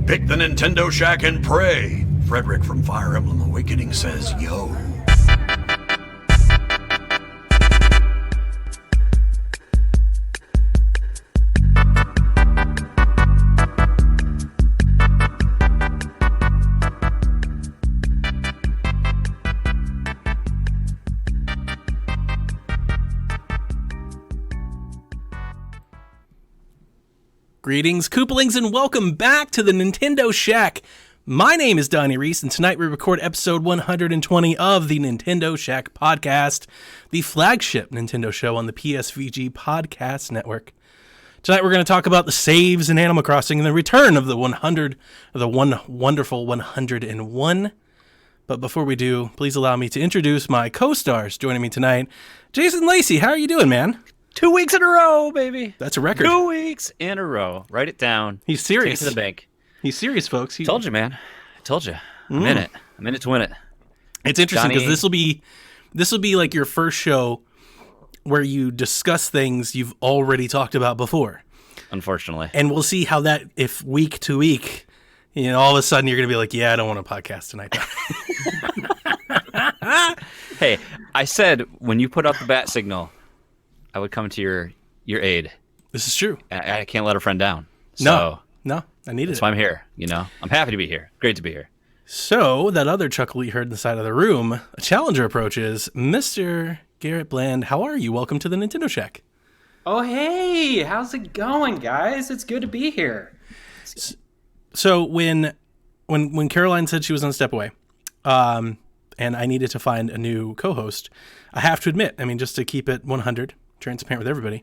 Pick the Nintendo Shack and pray. Frederick from Fire Emblem Awakening says, yo. Greetings, Koopalings, and welcome back to the Nintendo Shack. My name is Donnie Reese, and tonight we record episode 120 of the Nintendo Shack podcast, the flagship Nintendo show on the PSVG Podcast Network. Tonight we're going to talk about the saves in Animal Crossing and the return of the wonderful 101. But before we do, please allow me to introduce my co-stars joining me tonight. Jason Lacey, how are you doing, man? 2 weeks in a row, baby. That's a record. 2 weeks in a row. Write it down. He's serious. Take it to the bank. He's serious, folks. Told you, man. I told you. I'm in it. I'm in it to win it. It's interesting because this will be like your first show where you discuss things you've already talked about before. Unfortunately. And we'll see how that, if week to week, all of a sudden you're going to be like, yeah, I don't want a podcast tonight. Hey, I said when you put out the bat signal, I would come to your aid. This is true. I can't let a friend down. No, I needed it. That's why I'm here. I'm happy to be here. Great to be here. So that other chuckle you heard in the side of the room, a challenger approaches. Mr. Garrett Bland, how are you? Welcome to the Nintendo Shack. Oh, hey, how's it going, guys? It's good to be here. So when Caroline said she was on Step Away, and I needed to find a new co-host, I have to admit, just to keep it 100, transparent with everybody,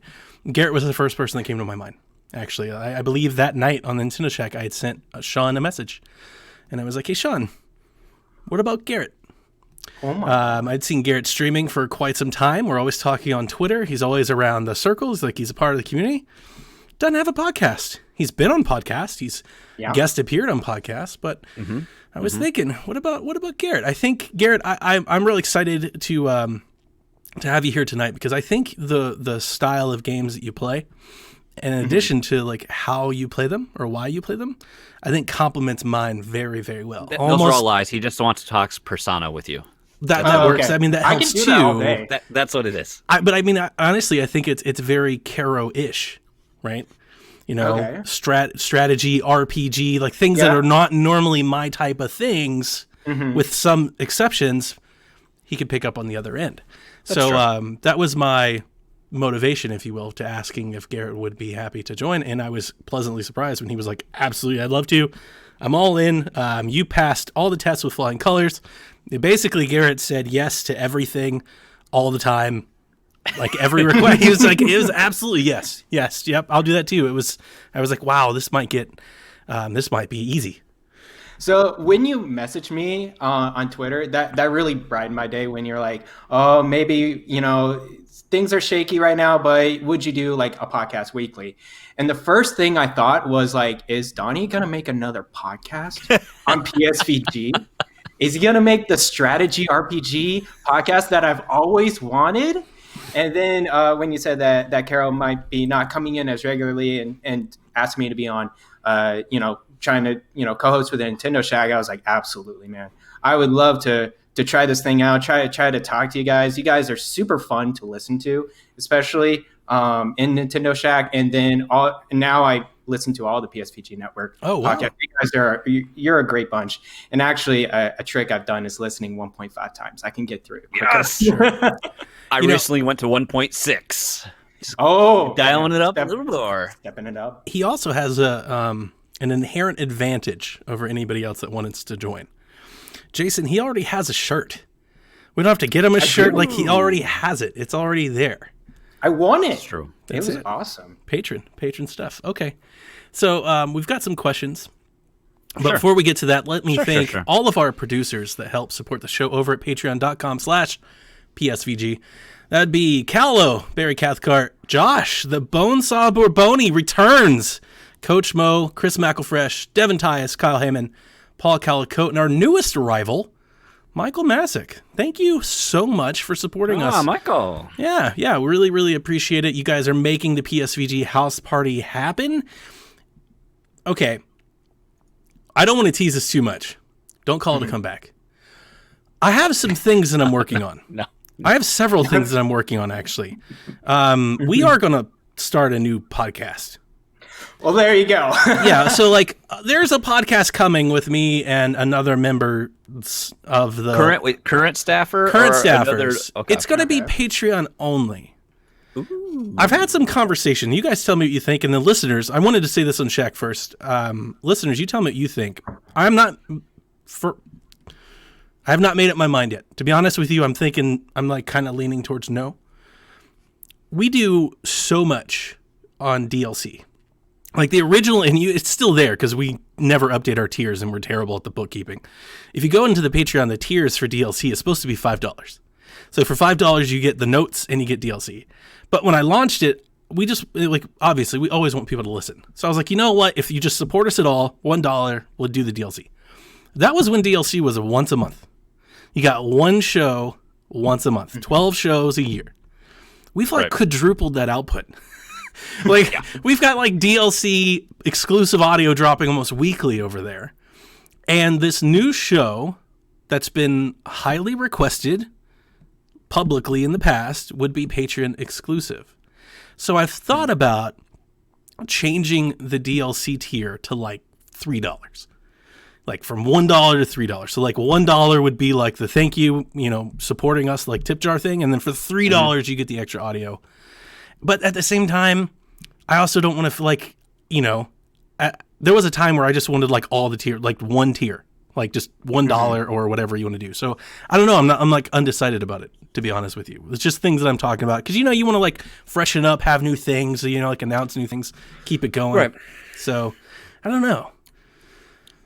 Garrett was the first person that came to my mind. Actually, I believe that night on the Nintendo Shack, I had sent Sean a message, and I was like, "Hey, Sean, what about Garrett?" Oh my! I'd seen Garrett streaming for quite some time. We're always talking on Twitter. He's always around the circles, like he's a part of the community. Doesn't have a podcast. He's been on podcasts. He's guest appeared on podcasts, but I was thinking, what about Garrett? I think Garrett, I'm really excited to have you here tonight because I think the style of games that you play, and in addition to like how you play them or why you play them, I think complements mine very, very well. Those are all lies. He just wants to talk Persona with you. That works. Okay. That helps I can do too. that all day. That's what it is. Honestly, I think it's very Caro-ish, right? Okay. Strategy, RPG, like things that are not normally my type of things, with some exceptions, he could pick up on the other end. That was my motivation, if you will, to asking if Garrett would be happy to join. And I was pleasantly surprised when he was like, absolutely, I'd love to. I'm all in. You passed all the tests with flying colors. Basically, Garrett said yes to everything all the time. Like every request, he was like, it was absolutely yes, yep, I'll do that too. I was like, wow, this might be easy. So when you message me on Twitter, that really brightened my day when you're like, oh, maybe, things are shaky right now, but would you do like a podcast weekly? And the first thing I thought was like, is Donnie going to make another podcast on PSVG? Is he going to make the strategy RPG podcast that I've always wanted? And then when you said that Carol might be not coming in as regularly and asked me to be on, trying to, co-host with the Nintendo Shack, I was like, absolutely, man. I would love to try this thing out, try to talk to you guys. You guys are super fun to listen to, especially in Nintendo Shack. And then now I listen to all the PSVG Network podcasts. You guys you're a great bunch. And actually, a trick I've done is listening 1.5 times. I can get through it quicker. Yes. I recently went to 1.6. Dialing it up a little more. Stepping it up. He also has an inherent advantage over anybody else that wants to join. Jason, he already has a shirt. We don't have to get him a shirt. Like, he already has it. It's already there. I won it. It's true. It was awesome. Patron stuff. Okay. So we've got some questions. But before we get to that, let me thank all of our producers that help support the show over at patreon.com/PSVG. That'd be Callo, Barry Cathcart, Josh, the Bonesaw Borboni returns, Coach Mo, Chris McElfresh, Devin Tyus, Kyle Heyman, Paul Calicote, and our newest arrival, Michael Masick. Thank you so much for supporting us. Michael. Yeah, we really, really appreciate it. You guys are making the PSVG house party happen. Okay. I don't want to tease this too much. Don't call it a comeback. I have some things that I'm working on. No. I have several things that I'm working on, actually. We are going to start a new podcast. Well, there you go. Yeah, so like there's a podcast coming with me and another member of the current staffer. Current or staffers. Another, okay. It's going to be Patreon only. Ooh. I've had some conversation. You guys tell me what you think, and the listeners. I wanted to say this on Shaq first. Listeners, you tell me what you think. I have not made up my mind yet. To be honest with you, I'm like kind of leaning towards no. We do so much on DLC. Like the original, and it's still there because we never update our tiers and we're terrible at the bookkeeping. If you go into the Patreon, the tiers for DLC is supposed to be $5. So for $5, you get the notes and you get DLC. But when I launched it, obviously we always want people to listen. So I was like, you know what? If you just support us at all, $1, we'll do the DLC. That was when DLC was once a month. You got one show once a month, 12 shows a year. We've quadrupled that output. We've got like DLC exclusive audio dropping almost weekly over there. And this new show that's been highly requested publicly in the past would be Patreon exclusive. So I've thought about changing the DLC tier to like $3. Like from $1 to $3. So like $1 would be like the thank you, supporting us like tip jar thing. And then for $3, you get the extra audio. But at the same time, I also don't want to there was a time where I just wanted like all the tier, like one tier, like just $1 or whatever you want to do. So I don't know. I'm like undecided about it, to be honest with you. It's just things that I'm talking about. Cause you want to like freshen up, have new things, like announce new things, keep it going. Right. So I don't know.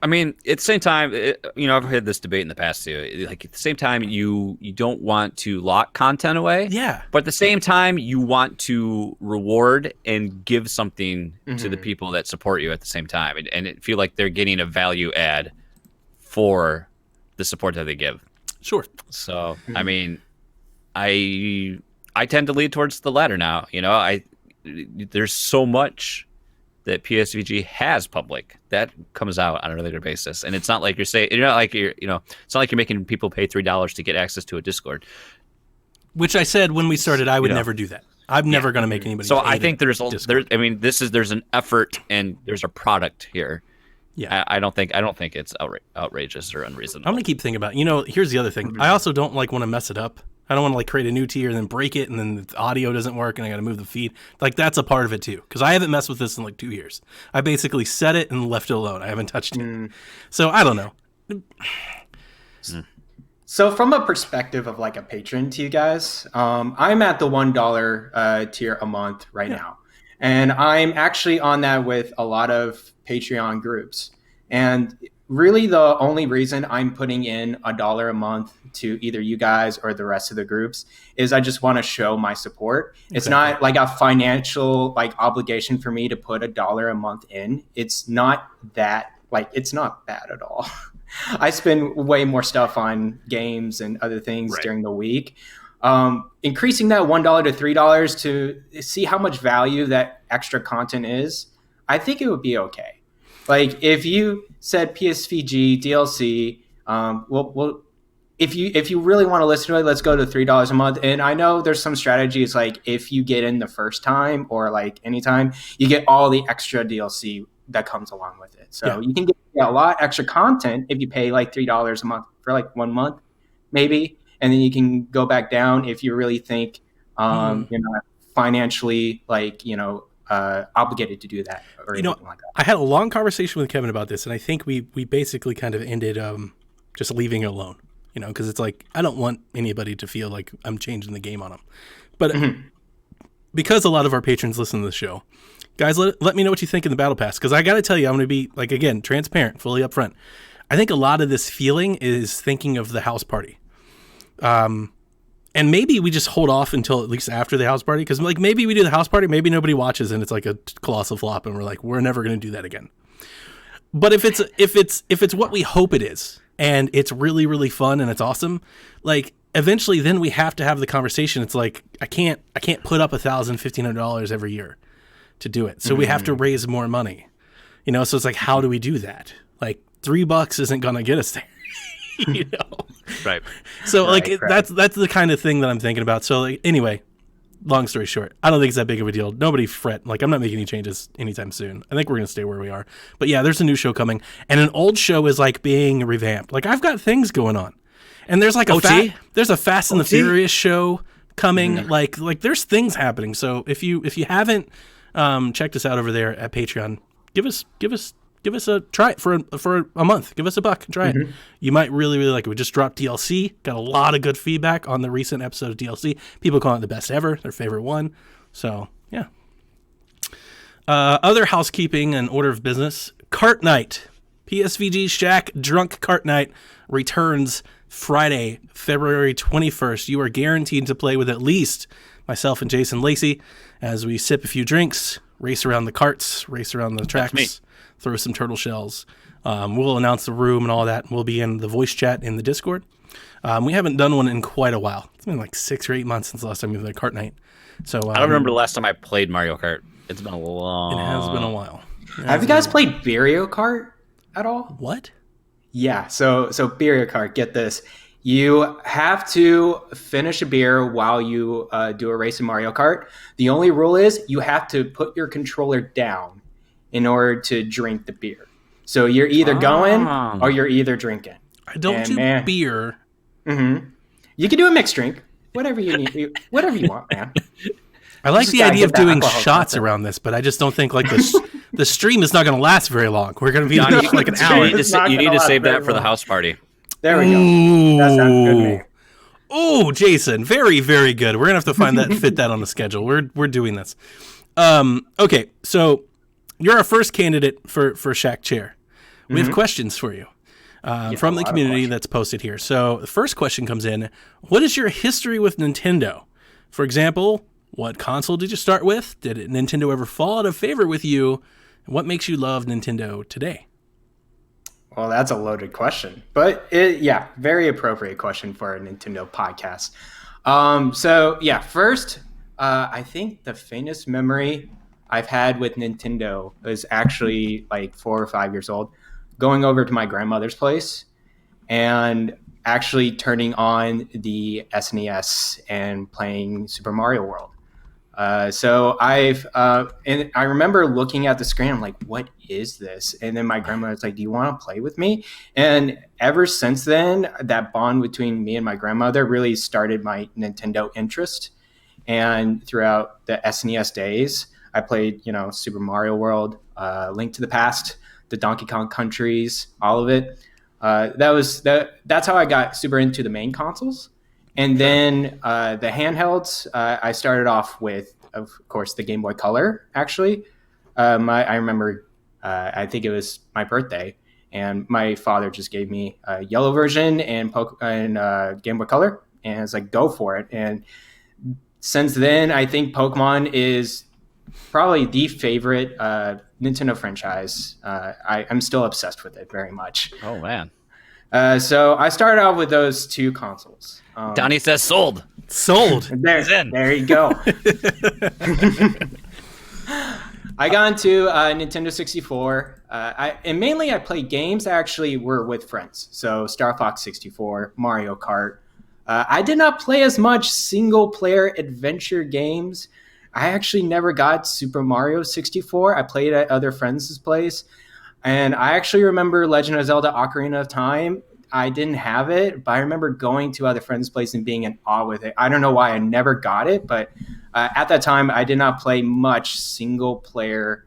I mean, at the same time, I've had this debate in the past too. Like at the same time, you don't want to lock content away. Yeah. But at the same time, you want to reward and give something to the people that support you at the same time, and it feel like they're getting a value add for the support that they give. Sure. So I mean, I tend to lead towards the latter now. There's so much that PSVG has public that comes out on a regular basis, and it's not like it's not like you're making people pay $3 to get access to a Discord. Which I said when we started, I would never do that. I'm never going to make anybody. So I think there's an effort and there's a product here. Yeah, I don't think it's outrageous or unreasonable. I'm going to keep thinking about here's the other thing. I also don't want to mess it up. I don't want to create a new tier and then break it and then the audio doesn't work and I got to move the feed. Like that's a part of it too. Cause I haven't messed with this in 2 years. I basically set it and left it alone. I haven't touched it. So I don't know. So from a perspective of like a patron to you guys, I'm at the $1 tier a month right now. And I'm actually on that with a lot of Patreon groups. And really the only reason I'm putting in $1 a month to either you guys or the rest of the groups is I just want to show my support. Exactly. It's not like a financial obligation for me to put $1 a month in. It's not that it's not bad at all. I spend way more stuff on games and other things during the week. Increasing that $1 to $3 to see how much value that extra content is, I think it would be okay. Like if you said PSVG DLC, if you really want to listen to it, let's go to $3 a month. And I know there's some strategies like if you get in the first time or anytime, you get all the extra DLC that comes along with it. So you can get a lot extra content if you pay $3 a month for 1 month, maybe, and then you can go back down if you really think financially obligated to do that or anything like that. I had a long conversation with Kevin about this, and I think we basically kind of ended just leaving it alone, because it's I don't want anybody to feel like I'm changing the game on them. But because a lot of our patrons listen to the show, guys, let me know what you think in the Battle Pass, because I got to tell you, I'm going to be, again, transparent, fully upfront. I think a lot of this feeling is thinking of the house party. And maybe we just hold off until at least after the house party, because maybe we do the house party, maybe nobody watches, and it's a colossal flop, and we're never going to do that again. But if it's what we hope it is, and it's really, really fun and it's awesome, eventually then we have to have the conversation. It's I can't put up $1,000, $1,500 every year to do it. So we have to raise more money, so it's how do we do that? $3 isn't going to get us there. You know? Right. So like Right. that's the kind of thing that I'm thinking about. So like anyway, long story short, I don't think it's that big of a deal. Nobody fret. Like I'm not making any changes anytime soon. I think we're gonna stay where we are. But yeah, there's a new show coming, and an old show is like being revamped. Like I've got things going on, and there's like there's a Fast and the Furious show coming. Like there's things happening. So if you haven't checked us out over there at Patreon, give us a try it for a month. Give us $1 and try it. You might really, really like it. We just dropped DLC. Got a lot of good feedback on the recent episode of DLC. People call it the best ever, their favorite one. So, yeah. Other housekeeping and order of business. Cart Night. PSVG Shack Drunk Cart Night returns Friday, February 21st. You are guaranteed to play with at least myself and Jason Lacey as we sip a few drinks, race around the carts, race around the tracks, throw some turtle shells. We'll announce the room and all that. We'll be in the voice chat in the Discord. We haven't done one in quite a while. It's been like 6 or 8 months since the last time we did a cart night. So I don't remember the last time I played Mario Kart. It's been a long. It has been a while. Have you guys played Mario Kart at all? What? Yeah. So Mario Kart. Get this. You have to finish a beer while you do a race in Mario Kart. The only rule is you have to put your controller down in order to drink the beer. So you're either going or you're either drinking. I don't do beer. Mm-hmm. You can do a mixed drink, whatever you need, whatever you want, man. I like Just the gotta idea of get that doing alcohol shots content. around this, but I just don't think like the stream is not going to last very long. We're going to be Johnny, on like an it's hour. You It's not need gonna to last save very that for the long. house party. There we go. That sounds good to me. Oh, Jason, very, very good. We're gonna have to find that and fit that on the schedule. We're doing this. Okay, so you're our first candidate for Shack Chair. We have questions for you from the lot of community that's posted here. So the first question comes in: what is your history with Nintendo? For example, what console did you start with? Did Nintendo ever fall out of favor with you? What makes you love Nintendo today? Well, that's a loaded question, but very appropriate question for a Nintendo podcast. First, I think the faintest memory I've had with Nintendo was actually like 4 or 5 years old, going over to my grandmother's place and actually turning on the SNES and playing Super Mario World. And I remember looking at the screen, I'm like, what is this? And then my grandma was like, do you want to play with me? And ever since then, that bond between me and my grandmother really started my Nintendo interest. And throughout the SNES days, I played, Super Mario World, Link to the Past, the Donkey Kong Countries, all of it. That's how I got super into the main consoles. And then the handhelds, I started off with, of course, the Game Boy Color, actually. I remember, I think it was my birthday, and my father just gave me a yellow version and Game Boy Color, and it's like, go for it. And since then, I think Pokemon is probably the favorite Nintendo franchise. I'm still obsessed with it very much. Oh, man. So I started out with those 2 consoles. Donnie says sold. Sold. There you go. I got into Nintendo 64. And mainly I played games that actually were with friends. So Star Fox 64, Mario Kart. I did not play as much single-player adventure games. I actually never got Super Mario 64. I played at other friends' place. And I actually remember Legend of Zelda Ocarina of Time. I didn't have it, but I remember going to other friends' place and being in awe with it. I don't know why I never got it, but at that time, I did not play much single-player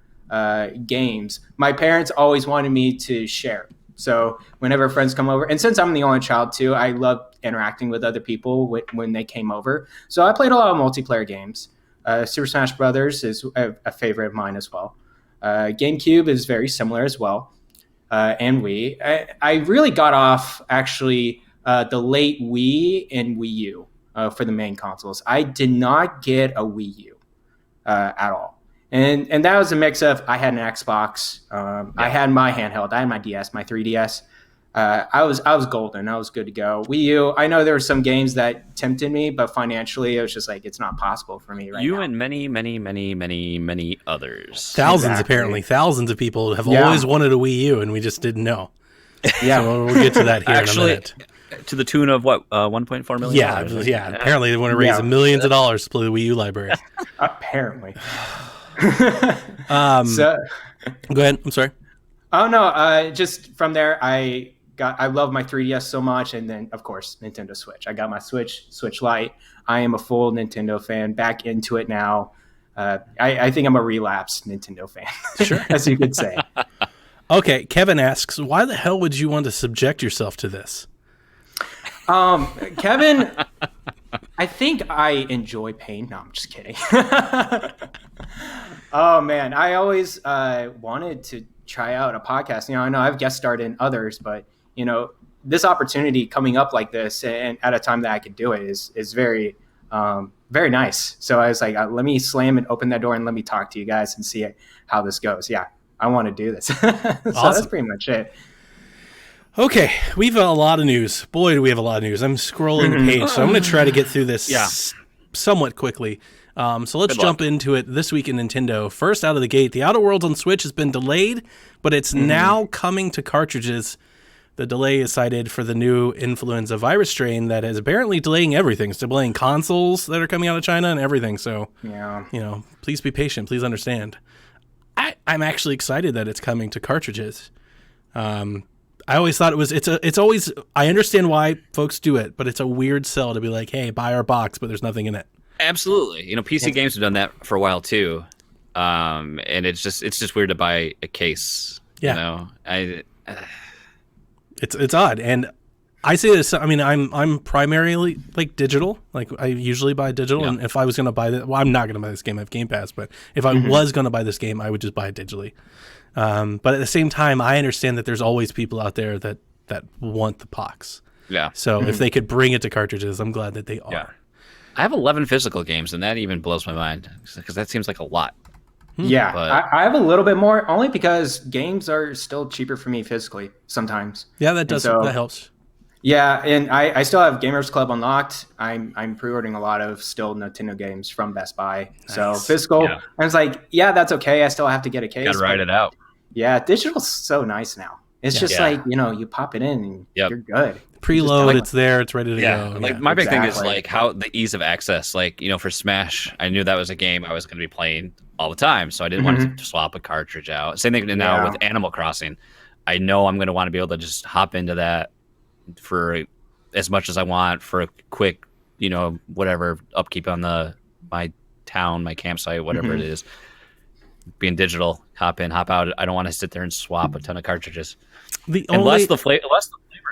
games. My parents always wanted me to share. So whenever friends come over, and since I'm the only child too, I love interacting with other people when they came over. So I played a lot of multiplayer games. Super Smash Brothers is a favorite of mine as well. GameCube is very similar as well. And Wii. I really got off, actually, the late Wii and Wii U for the main consoles. I did not get a Wii U at all. And that was a mix of, I had an Xbox, I had my handheld, I had my DS, my 3DS. I was golden. I was good to go. Wii U, I know there were some games that tempted me, but financially, it was just like, it's not possible for me right now. You and many, many, many, many, many others. Thousands, Exactly. apparently. Thousands of people have always wanted a Wii U, and we just didn't know. Yeah. So we'll get to that here Actually, in a minute. to the tune of what, 1.4 million? Yeah. Apparently, they want to raise millions of dollars to play the Wii U library. Apparently. So, go ahead. I'm sorry. Oh no! Just from there, I love my 3DS so much, and then of course Nintendo Switch. I got my Switch Lite. I am a full Nintendo fan. Back into it now. I think I'm a relapsed Nintendo fan, Sure. as you could say. Okay, Kevin asks, why the hell would you want to subject yourself to this? Kevin, I think I enjoy pain. No, I'm just kidding. Oh man, I always wanted to try out a podcast. I know I've guest starred in others, but this opportunity coming up like this and at a time that I could do it is very, very nice. So I was like, let me slam and open that door and let me talk to you guys and see how this goes. Yeah, I want to do this. So that's pretty much it. Okay, we've a lot of news. Boy, do we have a lot of news. I'm scrolling the page, so I'm going to try to get through this somewhat quickly. So let's jump into it. This week in Nintendo. First out of the gate, The Outer Worlds on Switch has been delayed, but it's now coming to cartridges. The delay is cited for the new influenza virus strain that is apparently delaying everything. It's delaying consoles that are coming out of China and everything. So, please be patient. Please understand. I'm actually excited that it's coming to cartridges. I always thought it's always, I understand why folks do it, but it's a weird sell to be like, hey, buy our box, but there's nothing in it. Absolutely. PC games have done that for a while too. And it's just weird to buy a case. Yeah. It's odd. And I say this, I mean, I'm primarily like digital. Like I usually buy digital. Yeah. And if I was going to buy I'm not going to buy this game. I have Game Pass, but if I was going to buy this game, I would just buy it digitally. But at the same time, I understand that there's always people out there that want the box. Yeah. So if they could bring it to cartridges, I'm glad that they are. Yeah. I have 11 physical games, and that even blows my mind because that seems like a lot. Yeah, but I have a little bit more, only because games are still cheaper for me physically sometimes. Yeah, that does. That helps. Yeah, and I still have Gamers Club unlocked. I'm pre-ordering a lot of still Nintendo games from Best Buy. Nice. So physical, I was like, yeah, that's okay. I still have to get a case. Gotta ride it out. Yeah, digital's so nice now. It's just like, you pop it in and you're good. Preload, it's there, it's ready to go. Like my big thing is like how the ease of access. Like, for Smash, I knew that was a game I was going to be playing all the time, so I didn't want to swap a cartridge out. Same thing now with Animal Crossing. I know I'm going to want to be able to just hop into that for as much as I want for a quick, whatever upkeep on my town, my campsite, whatever it is. Being digital, hop in, hop out. I don't want to sit there and swap a ton of cartridges. Unless the flavor's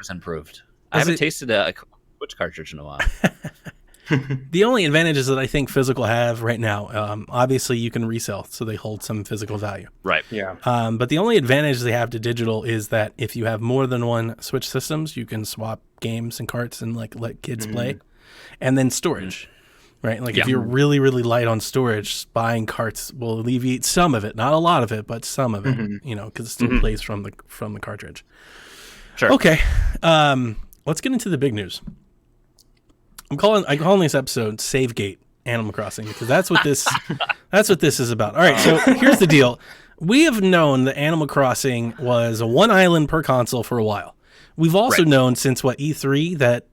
improved. I haven't tasted a Switch cartridge in a while. The only advantages that I think physical have right now, obviously you can resell, so they hold some physical value. Right. Yeah. But the only advantage they have to digital is that if you have more than one Switch systems, you can swap games and carts and let kids play, and then storage. Right, like if you're really, really light on storage, buying carts will alleviate some of it, not a lot of it, but some of it. Because it still plays from the cartridge. Sure. Okay, let's get into the big news. I'm calling this episode "Savegate Animal Crossing" because that's what this is about. All right, so here's the deal: we have known that Animal Crossing was a one island per console for a while. We've also known since E3 that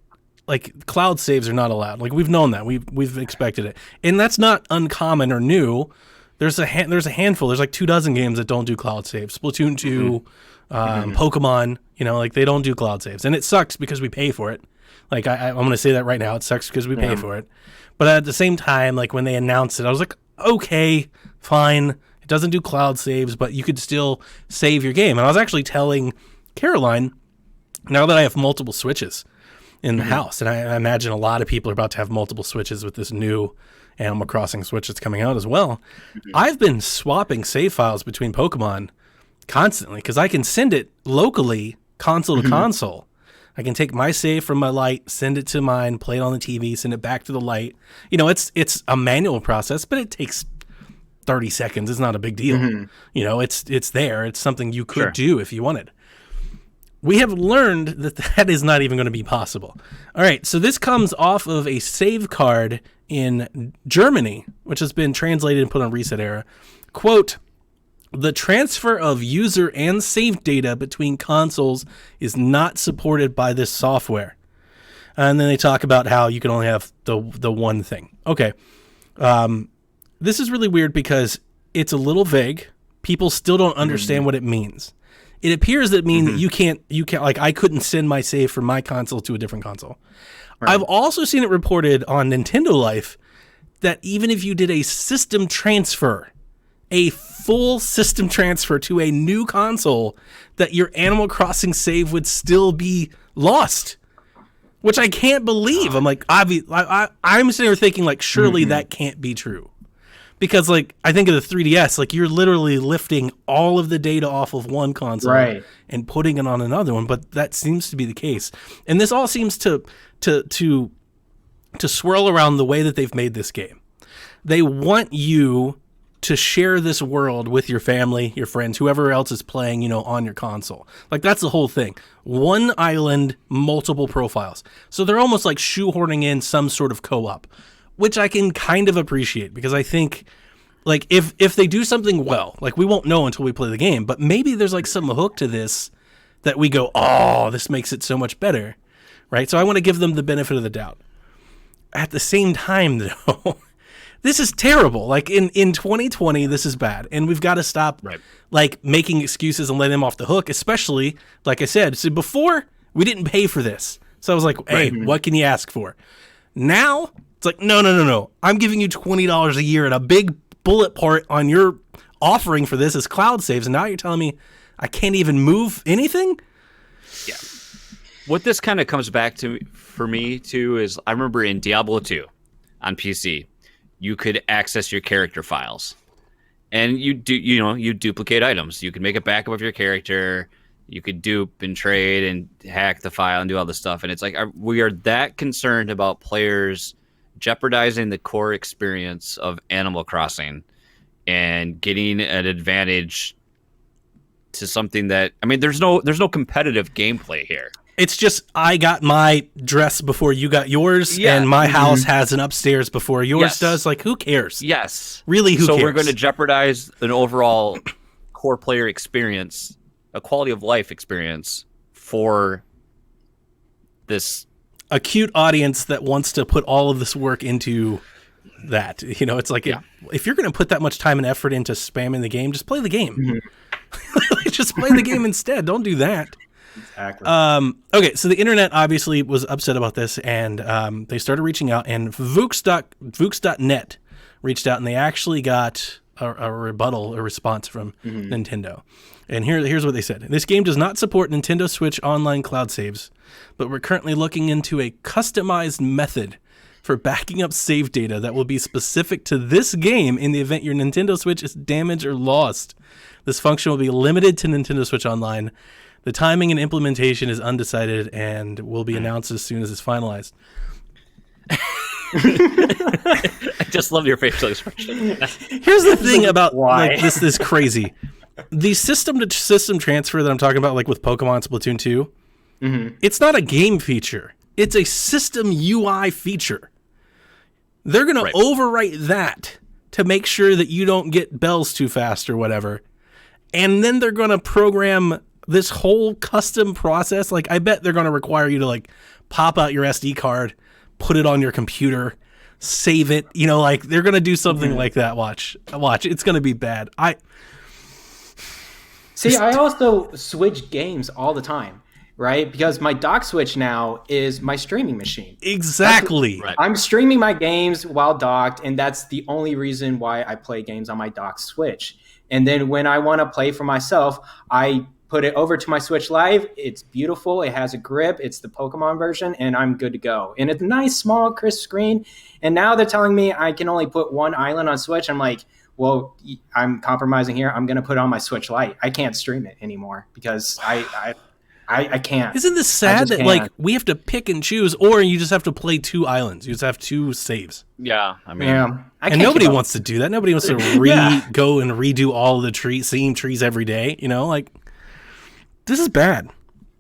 cloud saves are not allowed. Like we've known that. We've expected it. And that's not uncommon or new. There's a handful. There's 24 games that don't do cloud saves. Splatoon 2, Pokemon, they don't do cloud saves. And it sucks because we pay for it. I'm going to say that right now. It sucks because we pay for it. But at the same time, when they announced it, I was like, okay, fine. It doesn't do cloud saves, but you could still save your game. And I was actually telling Caroline, now that I have multiple Switches in the house, and I imagine a lot of people are about to have multiple Switches with this new Animal Crossing Switch that's coming out as well. I've been swapping save files between Pokemon constantly because I can send it locally, console to console. I can take my save from my Lite, send it to mine, play it on the TV, send it back to the Lite. It's a manual process, but it takes 30 seconds. It's not a big deal. It's there. It's something you could do if you wanted. We have learned that is not even going to be possible. All right, so this comes off of a save card in Germany, which has been translated and put on Reset Era. Quote, The transfer of user and save data between consoles is not supported by this software. And then they talk about how you can only have the one thing. Okay. This is really weird because it's a little vague. People still don't understand what it means. It appears that means you can't like I couldn't send my save from my console to a different console. Right. I've also seen it reported on Nintendo Life that even if you did a system transfer, a full system transfer to a new console, that your Animal Crossing save would still be lost. Which I can't believe. I'm like, I'm sitting here thinking, like, surely that can't be true. Because, like, I think of the 3DS, like, you're literally lifting all of the data off of one console and putting it on another one, but that seems to be the case. And this all seems to swirl around the way that they've made this game. They want you to share this world with your family, your friends, whoever else is playing, you know, on your console. Like, that's the whole thing. One island, multiple profiles. So they're almost like shoehorning in some sort of co-op, which I can kind of appreciate because I think, like, if they do something well, like, we won't know until we play the game, but maybe there's, like, some hook to this that we go, oh, this makes it so much better, right? So I want to give them the benefit of the doubt. At the same time, though, this is terrible. Like, in 2020, this is bad. And we've got to stop, like, making excuses and letting them off the hook, especially, like I said, so before, we didn't pay for this. So I was like, hey, what can you ask for? Now, it's like, no. I'm giving you $20 a year, and a big bullet part on your offering for this is cloud saves, and now you're telling me I can't even move anything? Yeah. What this kind of comes back to, for me, too, is I remember in Diablo 2 on PC, you could access your character files, and you duplicate items. You could make a backup of your character. You could dupe and trade and hack the file and do all this stuff. And it's like, we are that concerned about players jeopardizing the core experience of Animal Crossing and getting an advantage to something that, I mean, there's no competitive gameplay here. It's just, I got my dress before you got yours, and my house has an upstairs before yours does. Like, who cares? Yes. Really, who cares? So we're going to jeopardize an overall core player experience, a quality of life experience for this acute audience that wants to put all of this work into that. You know, it's like, if you're going to put that much time and effort into spamming the game, just play the game. Just play the game instead. Don't do that. Exactly. Okay, so the internet obviously was upset about this, and they started reaching out, and Vooks.net reached out, and they actually got a response from Nintendo. And here's what they said. This game does not support Nintendo Switch online cloud saves, but we're currently looking into a customized method for backing up save data that will be specific to this game in the event your Nintendo Switch is damaged or lost. This function will be limited to Nintendo Switch Online. The timing and implementation is undecided and will be announced as soon as it's finalized. I just love your facial expression. Here's the thing about like, this crazy. The system-to-system transfer that I'm talking about, like with Pokemon Splatoon 2, it's not a game feature. It's a system UI feature. They're going to overwrite that to make sure that you don't get bells too fast or whatever. And then they're going to program this whole custom process. Like, I bet they're going to require you to, like, pop out your SD card, put it on your computer, save it. You know, like, they're going to do something like that. Watch. It's going to be bad. I also switch games all the time, right? Because my dock switch now is my streaming machine. Exactly. I'm streaming my games while docked, and that's the only reason why I play games on my dock switch. And then when I want to play for myself, I put it over to my Switch Lite. It's beautiful. It has a grip. It's the Pokemon version, and I'm good to go. And it's a nice, small, crisp screen. And now they're telling me I can only put one island on Switch. I'm like, well, I'm compromising here. I'm going to put it on my Switch Lite. I can't stream it anymore because I can't. Isn't this sad that like we have to pick and choose, or you just have to play two islands? You just have two saves. Yeah, I mean, and nobody wants to do that. Nobody wants to go and redo all the same trees every day. You know, like this is bad.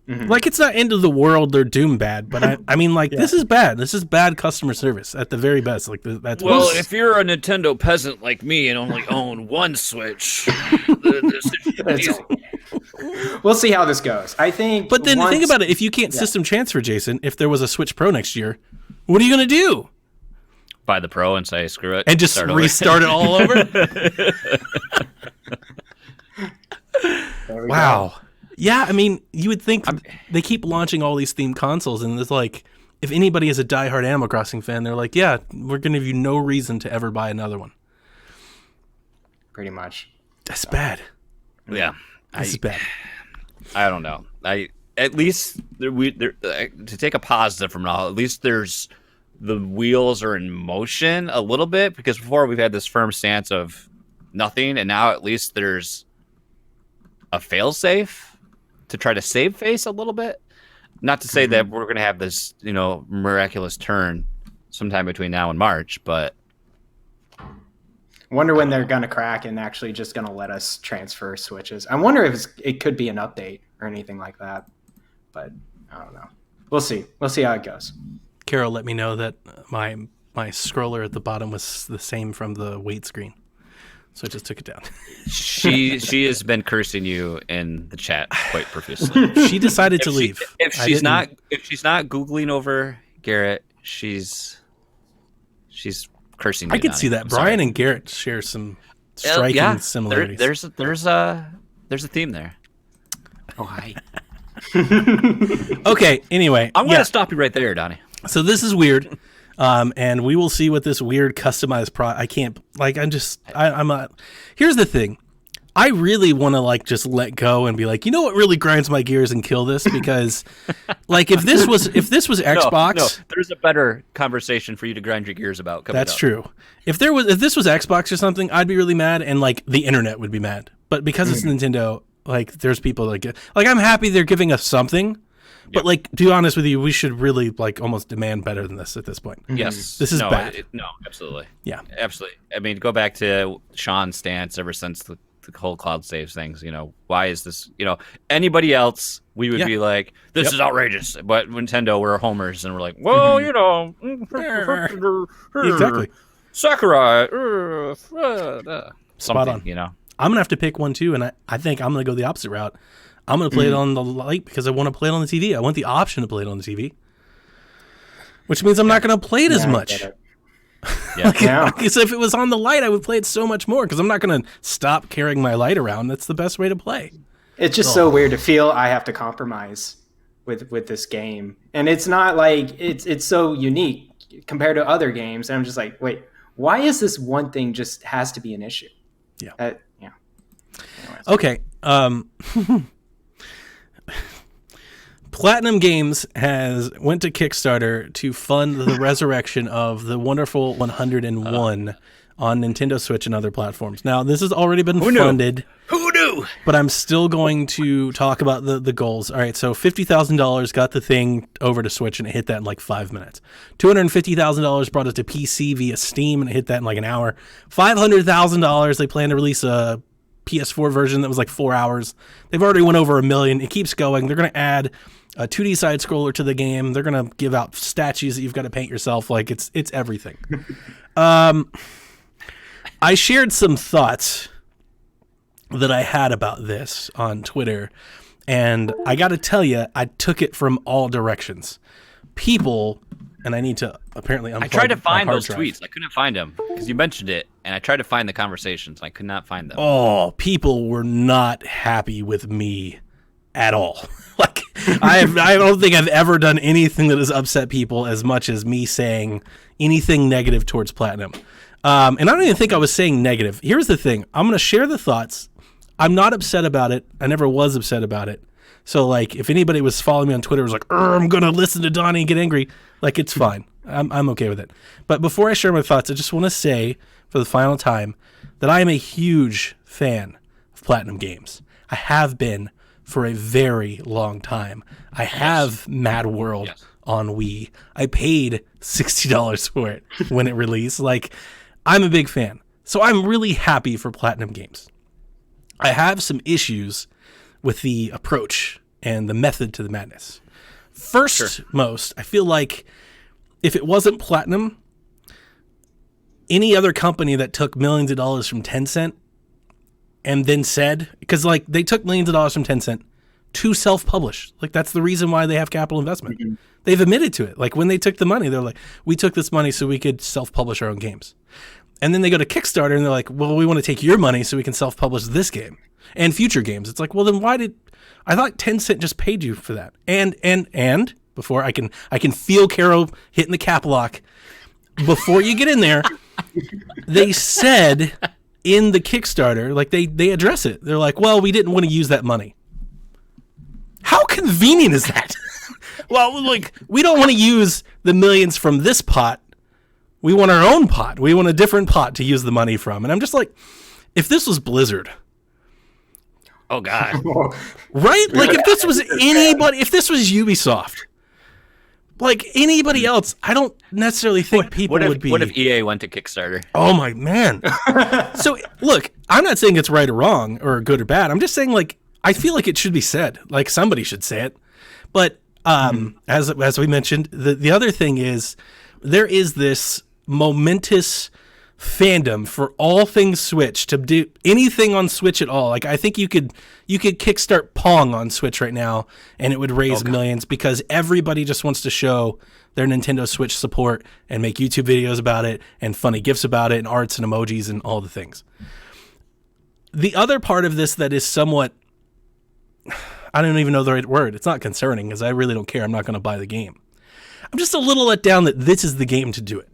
Like, it's not end of the world or doom bad, but I mean, like, this is bad. This is bad customer service at the very best. Like, that's Well, if you're a Nintendo peasant like me and only own one Switch, We'll see how this goes. I think. But then think about it. If you can't system transfer, Jason, if there was a Switch Pro next year, what are you going to do? buy the Pro and say screw it And just restart it all over? Wow. Yeah, I mean, you would think they keep launching all these themed consoles, and it's like, if anybody is a diehard Animal Crossing fan, they're like, yeah, we're going to give you no reason to ever buy another one. Pretty much. That's bad. Yeah. This is bad. I don't know. At least to take a positive from it all, at least there's the wheels are in motion a little bit, because before we've had this firm stance of nothing, and now at least there's a failsafe to try to save face a little bit. Not to say that we're going to have this, miraculous turn sometime between now and March, but wonder when they're going to crack and actually just going to let us transfer Switches. I wonder if it could be an update or anything like that, but I don't know. We'll see. We'll see how it goes. Carol let me know that my scroller at the bottom was the same from the wait screen, so I just took it down. she has been cursing you in the chat quite profusely. She decided to leave. If she's not Googling over Garrett, she's cursing you. I could Donnie. see that. I'm Brian sorry. and Garrett share some striking similarities. There's a theme there. Oh, hi. Okay, anyway. I'm going to stop you right there, Donnie. So this is weird. And we will see what this weird customized here's the thing. I really want to just let go and be like, you know what really grinds my gears and kill this? Because if this was Xbox, no, there's a better conversation for you to grind your gears about coming that's up. true. If this was Xbox or something, I'd be really mad, and the internet would be mad. But because it's Nintendo, there's people that get I'm happy they're giving us something. But to be honest with you, we should really almost demand better than this at this point. Yes, this is bad. No, absolutely. Yeah, absolutely. I mean, go back to Sean's stance ever since the whole cloud saves things. Why is this? Anybody else, we would be like, this is outrageous. But Nintendo, we're homers, and we're like, well, exactly. Sakurai, spot on. I'm gonna have to pick one too, and I think I'm gonna go the opposite route. I'm going to play it on the light because I want to play it on the TV. I want the option to play it on the TV, which means I'm not going to play it as much. Because if it was on the light, I would play it so much more, because I'm not going to stop carrying my light around. That's the best way to play. It's just so weird to feel I have to compromise with this game. And it's not it's so unique compared to other games. And I'm just like, wait, why is this one thing just has to be an issue? Yeah. Anyways. Okay. Platinum Games went to Kickstarter to fund the resurrection of the wonderful 101 on Nintendo Switch and other platforms. Now, this has already been funded. Who knew? But I'm still going to talk about the goals. All right, so $50,000 got the thing over to Switch, and it hit that in 5 minutes. $250,000 brought it to PC via Steam, and it hit that in an hour. $500,000, they plan to release a PS4 version that was 4 hours. They've already went over 1 million. It keeps going. They're going to add a 2D side scroller to the game. They're going to give out statues that you've got to paint yourself. It's everything. I shared some thoughts that I had about this on Twitter, and I got to tell you, I took it from all directions. People, and I need to apparently unplug. I tried to find my hard those drive. tweets. I couldn't find them because you mentioned it, and I tried to find the conversations. And I could not find them. Oh, people were not happy with me at all. I don't think I've ever done anything that has upset people as much as me saying anything negative towards Platinum. And I don't even think I was saying negative. Here's the thing. I'm going to share the thoughts. I'm not upset about it. I never was upset about it. So, if anybody was following me on Twitter was I'm going to listen to Donnie and get angry, it's fine. I'm okay with it. But before I share my thoughts, I just want to say for the final time that I am a huge fan of Platinum Games. I have been for a very long time. I have Mad World on Wii. I paid $60 for it when it released. I'm a big fan. So I'm really happy for Platinum Games. I have some issues with the approach and the method to the madness. First, most, I feel like if it wasn't Platinum, any other company that took millions of dollars from Tencent and then said, because like they took millions of dollars from Tencent to self-publish. Like that's the reason why they have capital investment. Mm-hmm. They've admitted to it. Like when they took the money, they're like, we took this money so we could self-publish our own games. And then they go to Kickstarter and they're like, well, we want to take your money so we can self-publish this game and future games. It's like, well, then I thought Tencent just paid you for that. And before I can feel Caro hitting the cap lock. Before you get in there, they said in the Kickstarter, like they address it. They're like, well, we didn't want to use that money. How convenient is that? Well, like we don't want to use the millions from this pot. We want our own pot. We want a different pot to use the money from. And I'm just like, if this was Blizzard. Oh, God. Right? Like, if this was anybody, if this was Ubisoft, like anybody else, I don't necessarily think people would be. What if EA went to Kickstarter? Oh, my man. So, look, I'm not saying it's right or wrong or good or bad. I'm just saying, like, I feel like it should be said. Like, somebody should say it. But as we mentioned, the other thing is there is this momentous fandom for all things Switch, to do anything on Switch at all. Like I think you could kickstart Pong on Switch right now and it would raise millions because everybody just wants to show their Nintendo Switch support and make YouTube videos about it and funny GIFs about it and arts and emojis and all the things. The other part of this that is somewhat, I don't even know the right word. It's not concerning because I really don't care. I'm not going to buy the game. I'm just a little let down that this is the game to do it.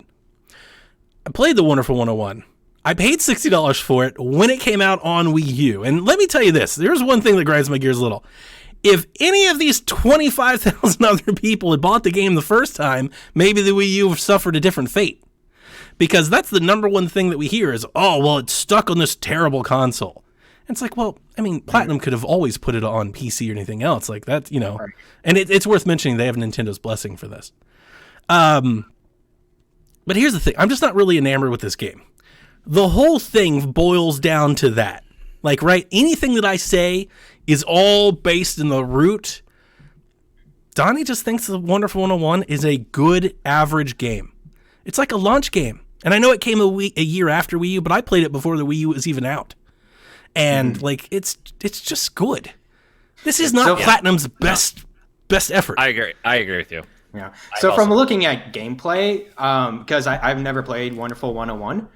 I played the Wonderful 101. I paid $60 for it when it came out on Wii U. And let me tell you this. There's one thing that grinds my gears a little. If any of these 25,000 other people had bought the game the first time, maybe the Wii U suffered a different fate. Because that's the number one thing that we hear is, oh, well, it's stuck on this terrible console. And it's like, well, I mean, Platinum could have always put it on PC or anything else. Like that, you know. Right. And it's worth mentioning they have Nintendo's blessing for this. But here's the thing. I'm just not really enamored with this game. The whole thing boils down to that. Like, right? Anything that I say is all based in the root. Donnie just thinks the Wonderful 101 is a good, average game. It's like a launch game. And I know it came a year after Wii U, but I played it before the Wii U was even out. And, like, it's just good. This is not Platinum's best effort. I agree with you. Yeah. So from looking at gameplay, because I've never played Wonderful 101,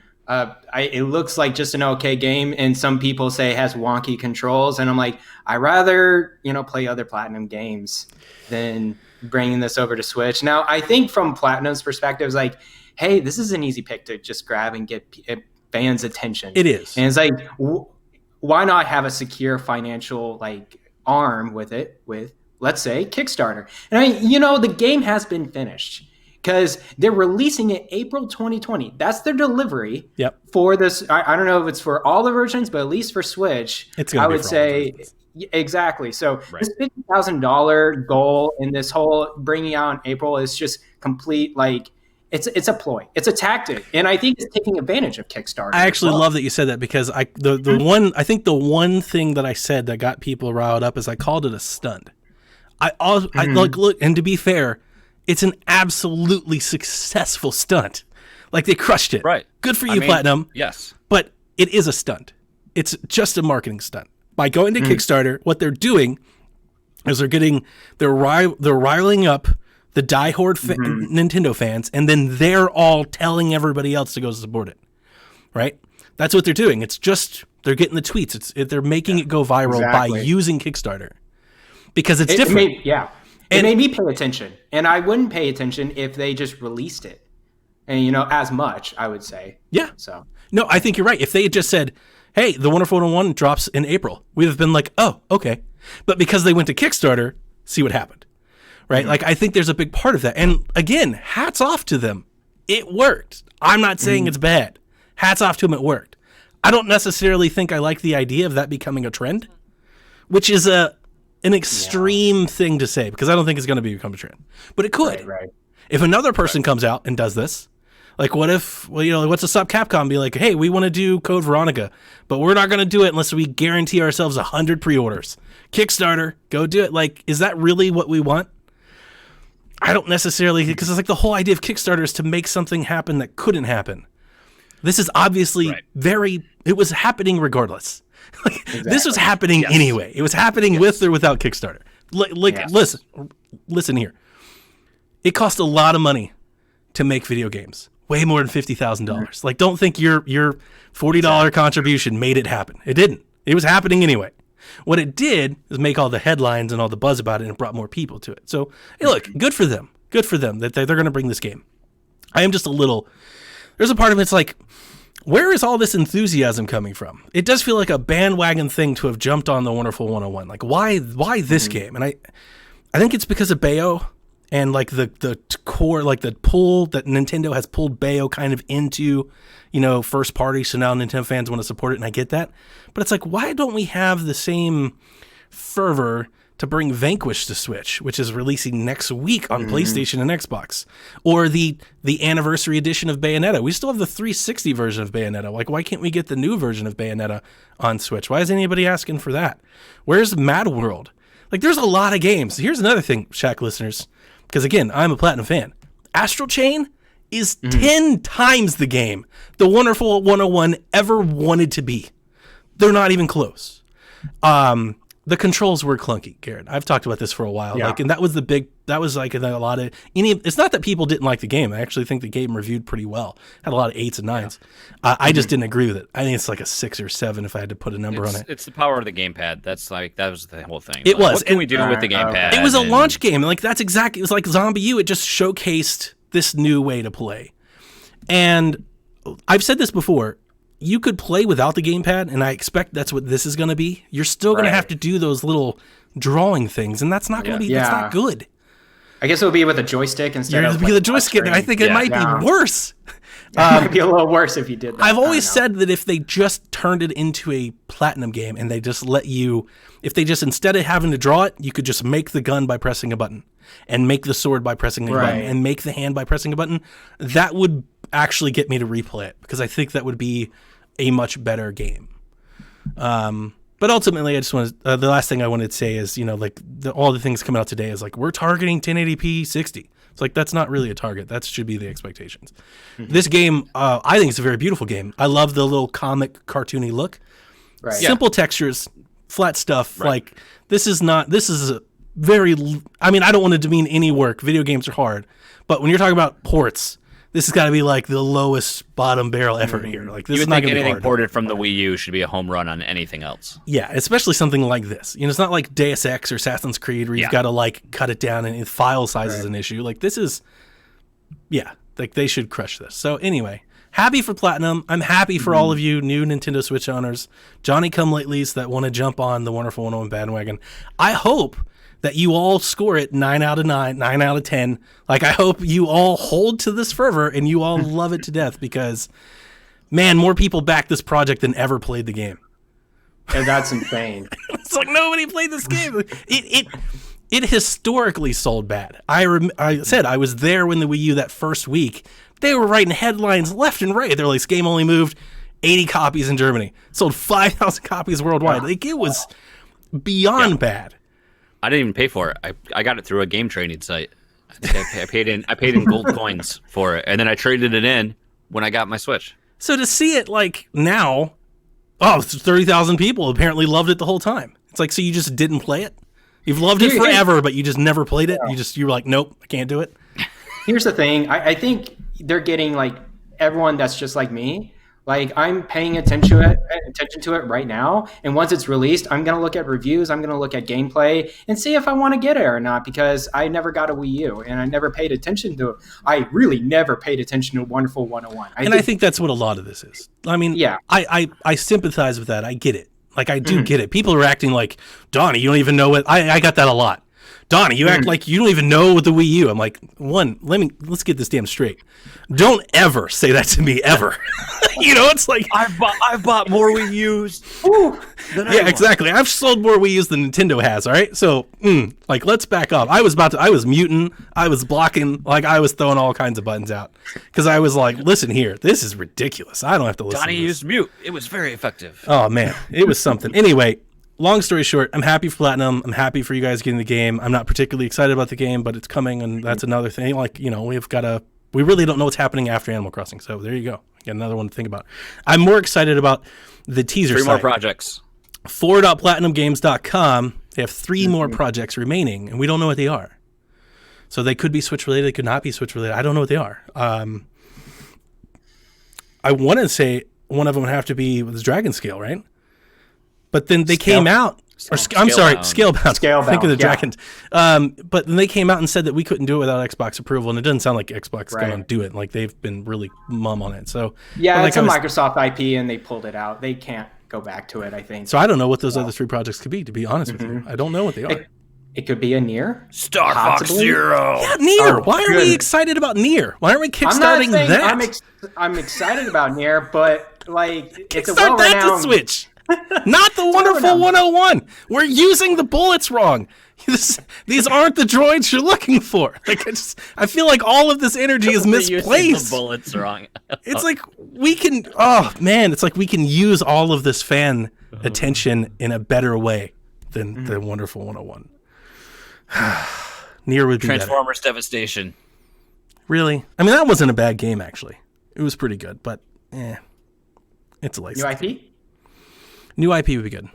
it looks like just an okay game, and some people say it has wonky controls, and I'm like, I rather play other Platinum games than bringing this over to Switch. Now, I think from Platinum's perspective, it's like, hey, this is an easy pick to just grab and get fans' attention. It is, and it's like, why not have a secure financial arm with it with, let's say, Kickstarter. And I mean, the game has been finished because they're releasing it April 2020. That's their delivery for this. I don't know if it's for all the versions, but at least for Switch, I would say exactly. So this $50,000 goal in this whole bringing out in April is just complete, it's a ploy. It's a tactic. And I think it's taking advantage of Kickstarter. I actually love that you said that because I think the one thing that I said that got people riled up is I called it a stunt. I look, and to be fair, it's an absolutely successful stunt. Like they crushed it. Right. Good for you, Platinum. Yes. But it is a stunt. It's just a marketing stunt. By going to Kickstarter, what they're doing is they're riling up the diehard Nintendo fans, and then they're all telling everybody else to go support it. Right? That's what they're doing. It's just they're getting the tweets. They're making it go viral by using Kickstarter. Because it's different. It made me pay attention. And I wouldn't pay attention if they just released it. And, as much, I would say. Yeah. So no, I think you're right. If they had just said, hey, the Wonderful 101 drops in April, we'd have been like, oh, okay. But because they went to Kickstarter, see what happened. Right? Like, I think there's a big part of that. And again, hats off to them. It worked. I'm not saying it's bad. Hats off to them. It worked. I don't necessarily think I like the idea of that becoming a trend, which is an extreme thing to say because I don't think it's going to become a trend, but it could. Right. If another person comes out and does this, Like, what if, well, you know, what's a up Capcom be like, hey, we want to do Code Veronica, but we're not going to do it unless we guarantee ourselves 100 pre-orders. Kickstarter, go do it. Like, is that really what we want? I don't necessarily, because it's like the whole idea of Kickstarter is to make something happen that couldn't happen. This is obviously it was happening regardless. Like, this was happening anyway. It was happening with or without Kickstarter. Listen here. It cost a lot of money to make video games. Way more than $50,000. Like, don't think your $40 contribution made it happen. It didn't. It was happening anyway. What it did is make all the headlines and all the buzz about it, and it brought more people to it. So, hey, look, good for them. Good for them that they're going to bring this game. I am just there's a part of it's like, where is all this enthusiasm coming from? It does feel like a bandwagon thing to have jumped on the Wonderful 101. Like, why this game? And I think it's because of Bayo and like the core, like the pull that Nintendo has pulled Bayo kind of into, you know, first party. So now Nintendo fans want to support it, and I get that. But it's like, why don't we have the same fervor to bring Vanquish to Switch, which is releasing next week on PlayStation and Xbox, or the anniversary edition of Bayonetta? We still have the 360 version of Bayonetta. Like, why can't we get the new version of Bayonetta on Switch? Why is anybody asking for that? Where's Mad World? Like, there's a lot of games. Here's another thing, Shaq listeners, because again, I'm a Platinum fan. Astral Chain is 10 times the game the Wonderful 101 ever wanted to be. They're not even close. The controls were clunky, Garrett. I've talked about this for a while. Like, and that was like a lot of it's not that people didn't like the game. I actually think the game reviewed pretty well. Had a lot of 8s and 9s. I just didn't agree with it. I think it's like a 6 or 7 if I had to put a number on it. It's the power of the gamepad. That was the whole thing. It was. What can we do with the gamepad? It was a launch game. Like, that's exactly. It was like Zombie U. It just showcased this new way to play. And I've said this before. You could play without the gamepad, and I expect that's what this is going to be. You're still going to have to do those little drawing things, and that's not going to be. That's not good. I guess it would be with a joystick instead of the joystick. I think it might be worse. It might be a little worse if you did that. I've always said that if they just turned it into a Platinum game and they just let you, if they just, instead of having to draw it, you could just make the gun by pressing a button and make the sword by pressing a button and make the hand by pressing a button, that would actually get me to replay it, because I think that would be a much better game. But ultimately, I just want to, the last thing I wanted to say is, you know, like all the things coming out today is like, we're targeting 1080p 60. It's like, that's not really a target. That should be the expectations. This game, I think it's a very beautiful game. I love the little comic cartoony look. Simple textures, flat stuff. Like, this is a very, I mean, I don't want to demean any work. Video games are hard. But when you're talking about ports, this has got to be like the lowest bottom barrel effort here. Like, this you is would not think going to be anything hard. ported from the Wii U should be a home run on anything else. Yeah, especially something like this. You know, it's not like Deus Ex or Assassin's Creed where you've got to like cut it down and file size is an issue. Like, this is, like they should crush this. So anyway, happy for Platinum. I'm happy for all of you new Nintendo Switch owners, Johnny-come-latelys that want to jump on the Wonderful 101 bandwagon. I hope that you all score it 9 out of 9, 9 out of 10. Like, I hope you all hold to this fervor and you all love it to death, because, man, more people back this project than ever played the game. And that's insane. It's like nobody played this game. It historically sold bad. I said I was there when the Wii U that first week. They were writing headlines left and right. They're like, this game only moved 80 copies in Germany. Sold 5,000 copies worldwide. Like, it was beyond bad. I didn't even pay for it. I got it through a game trading site. I paid in gold coins for it, and then I traded it in when I got my Switch. So to see it like now, 30,000 people apparently loved it the whole time. It's like, so you just didn't play it? You've loved it forever, but you just never played it? You were like, nope, I can't do it? Here's the thing. I think they're getting like everyone that's just like me. Like, I'm paying attention to it right now. And once it's released, I'm going to look at reviews. I'm going to look at gameplay and see if I want to get it or not, because I never got a Wii U and I never paid attention to it. I really never paid attention to Wonderful 101. I think that's what a lot of this is. I mean, I sympathize with that. I get it. Like, I do get it. People are acting like, Donnie, you don't even know what... I got that a lot. Donnie, you act like you don't even know the Wii U. I'm like, let's get this damn straight. Don't ever say that to me ever. It's like I've bought more Wii U's. Yeah, exactly. I've sold more Wii U's than Nintendo has. All right, so let's back up. I was muting, I was blocking, I was throwing all kinds of buttons out because I was like, listen here, this is ridiculous. I don't have to listen. Donnie to this. used mute. It was very effective. Oh man, it was something. Anyway. Long story short, I'm happy for Platinum. I'm happy for you guys getting the game. I'm not particularly excited about the game, but it's coming, and that's another thing. We really don't know what's happening after Animal Crossing, so there you go. Got another one to think about. I'm more excited about the teaser site. 3 more projects. 4.platinumgames.com. They have 3 more projects remaining, and we don't know what they are. So they could be Switch related, they could not be Switch related. I don't know what they are. I want to say one of them would have to be with Dragon Scale, right? But then they came out. Scalebound. Scalebound. Think of the dragons. But then they came out and said that we couldn't do it without Xbox approval, and it doesn't sound like Xbox is going to do it. Like they've been really mum on it. So yeah, it's a Microsoft IP, and they pulled it out. They can't go back to it, I think. So I don't know what those other 3 projects could be. To be honest with you, I don't know what they are. It could be a Nier. Star Fox Zero. Yeah, Nier. Why are we excited about Nier? Why aren't we kickstarting that? I'm excited about Nier, but it's a kickstart that to Switch. Not the Wonderful 101. We're using the bullets wrong. These aren't the droids you're looking for. I feel like all of this energy is misplaced. The bullets wrong. It's like we can. Oh man, it's like we can use all of this fan attention in a better way than the Wonderful 101. Nier would be Transformers better. Devastation. Really? I mean, that wasn't a bad game actually. It was pretty good, but it's a license. New IP? New IP would be good.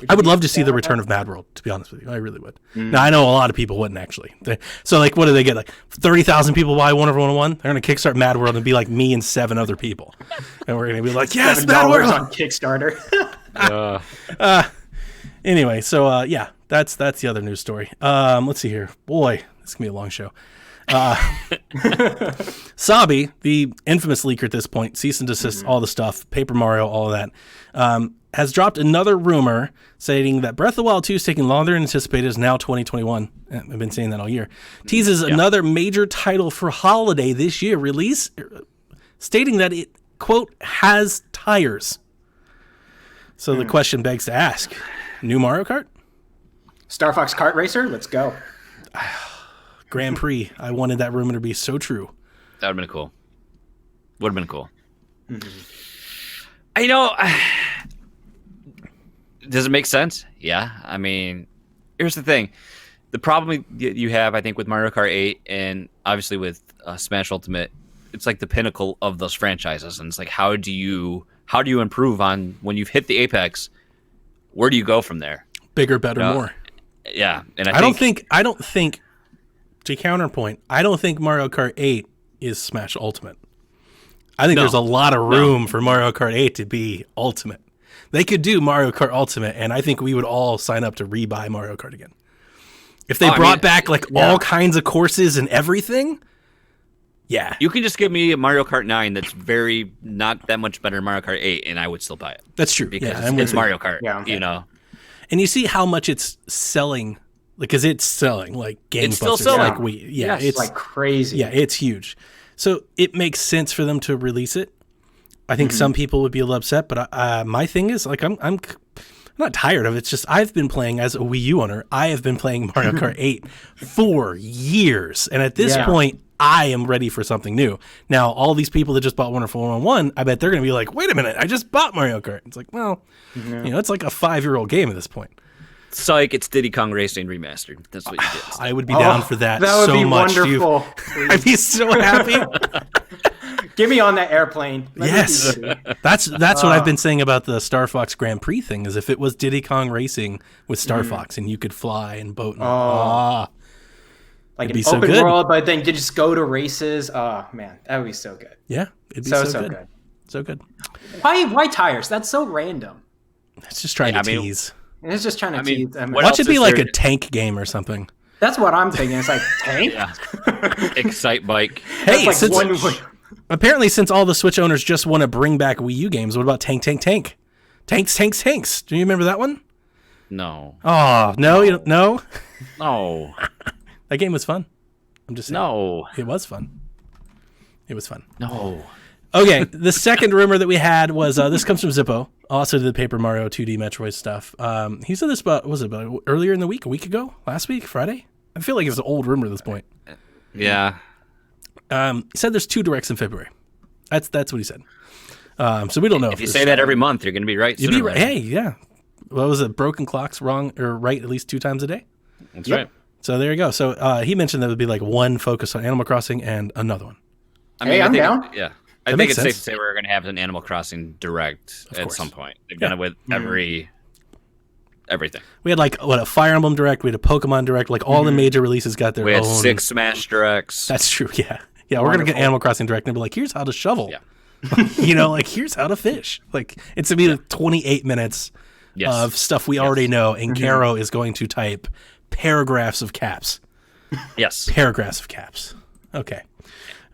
I would love to see the return of Mad World, to be honest with you. I really would. Now, I know a lot of people wouldn't, actually. So, what do they get? 30,000 people buy Wonderful 101? They're going to kickstart Mad World and be like me and 7 other people. And we're going to be like, yes, Mad World! on Kickstarter. Anyway, so, that's the other news story. Let's see here. Boy, this is going to be a long show. Sabi, the infamous leaker at this point, cease and desist, all the stuff, Paper Mario, all of that, has dropped another rumor stating that Breath of the Wild 2 is taking longer than anticipated, is now 2021. I've been saying that all year. Teases another major title for holiday this year release, stating that it, quote, has tires. So the question begs to ask, new Mario Kart? Star Fox Kart Racer? Let's go. Grand Prix. I wanted that rumor to be so true. That would have been cool. Would have been cool. Does it make sense? Yeah. I mean, here's the thing. The problem you have, I think, with Mario Kart 8 and obviously with Smash Ultimate, it's like the pinnacle of those franchises. And it's like, how do you improve on when you've hit the apex? Where do you go from there? Bigger, better, more. Yeah. And I don't think, to counterpoint, I don't think Mario Kart 8 is Smash Ultimate. I think there's a lot of room for Mario Kart 8 to be Ultimate. They could do Mario Kart Ultimate, and I think we would all sign up to rebuy Mario Kart again. If they brought back all kinds of courses and everything, yeah. You can just give me a Mario Kart 9 that's very not that much better than Mario Kart 8, and I would still buy it. That's true. Because it's Mario Kart, you know. And you see how much it's selling, because it's selling like gangbusters. It's still selling. It's like crazy. Yeah, it's huge. So it makes sense for them to release it. I think some people would be a little upset, but my thing is, I'm not tired of it. It's just I've been playing as a Wii U owner. I have been playing Mario Kart 8 for years, and at this point, I am ready for something new. Now, all these people that just bought Wonderful 101, I bet they're going to be like, "Wait a minute, I just bought Mario Kart." It's like, well, it's like a 5-year-old game at this point. Psych, it's Diddy Kong Racing Remastered. That's what you get. I would be down for that. That would so be much, wonderful. I'd be so happy. Get me on that airplane. Yes, that's what I've been saying about the Star Fox Grand Prix thing. Is if it was Diddy Kong Racing with Star Fox and you could fly and boat, and, like an open world, but then you just go to races. Oh man, that would be so good. Yeah, it'd be so good. So good. Why tires? That's so random. It's just trying to tease. It's just trying to tease. Watch it be like a tank game or something. That's what I'm thinking. It's like tank. Excite Bike. Hey, apparently, since all the Switch owners just want to bring back Wii U games, what about Tank? Tanks. Do you remember that one? No. Oh no, you don't, no. No. That game was fun. I'm just saying. No. It was fun. It was fun. No. Okay, the second rumor that we had was this comes from Zippo, also did the Paper Mario 2D Metroid stuff. He said this about earlier in the week, a week ago, last week, Friday. I feel like it's an old rumor at this point. Yeah. He said there's 2 directs in February. That's what he said. So we don't know If you say that every month, you're going to be right. You'd sooner be or right. later. Hey, yeah. What was it? Broken clocks, wrong or right at least 2 times a day. That's right. So there you go. So he mentioned there would be like one focus on Animal Crossing and another one. Hey, I'm down. Yeah. I think makes it's safe sense. to say we're going to have an Animal Crossing Direct at course. some point. They've done it with everything. We had like a Fire Emblem Direct, we had a Pokemon Direct, like all the major releases got their We had own. 6 Smash Directs. That's true. Yeah. Yeah. We're going to get Animal Crossing Direct and be like, here's how to shovel. Yeah. Like here's how to fish. Like it's going to be 28 minutes Yes. of stuff we already know. And Caro is going to type paragraphs of caps. Yes. Paragraphs of caps. Okay.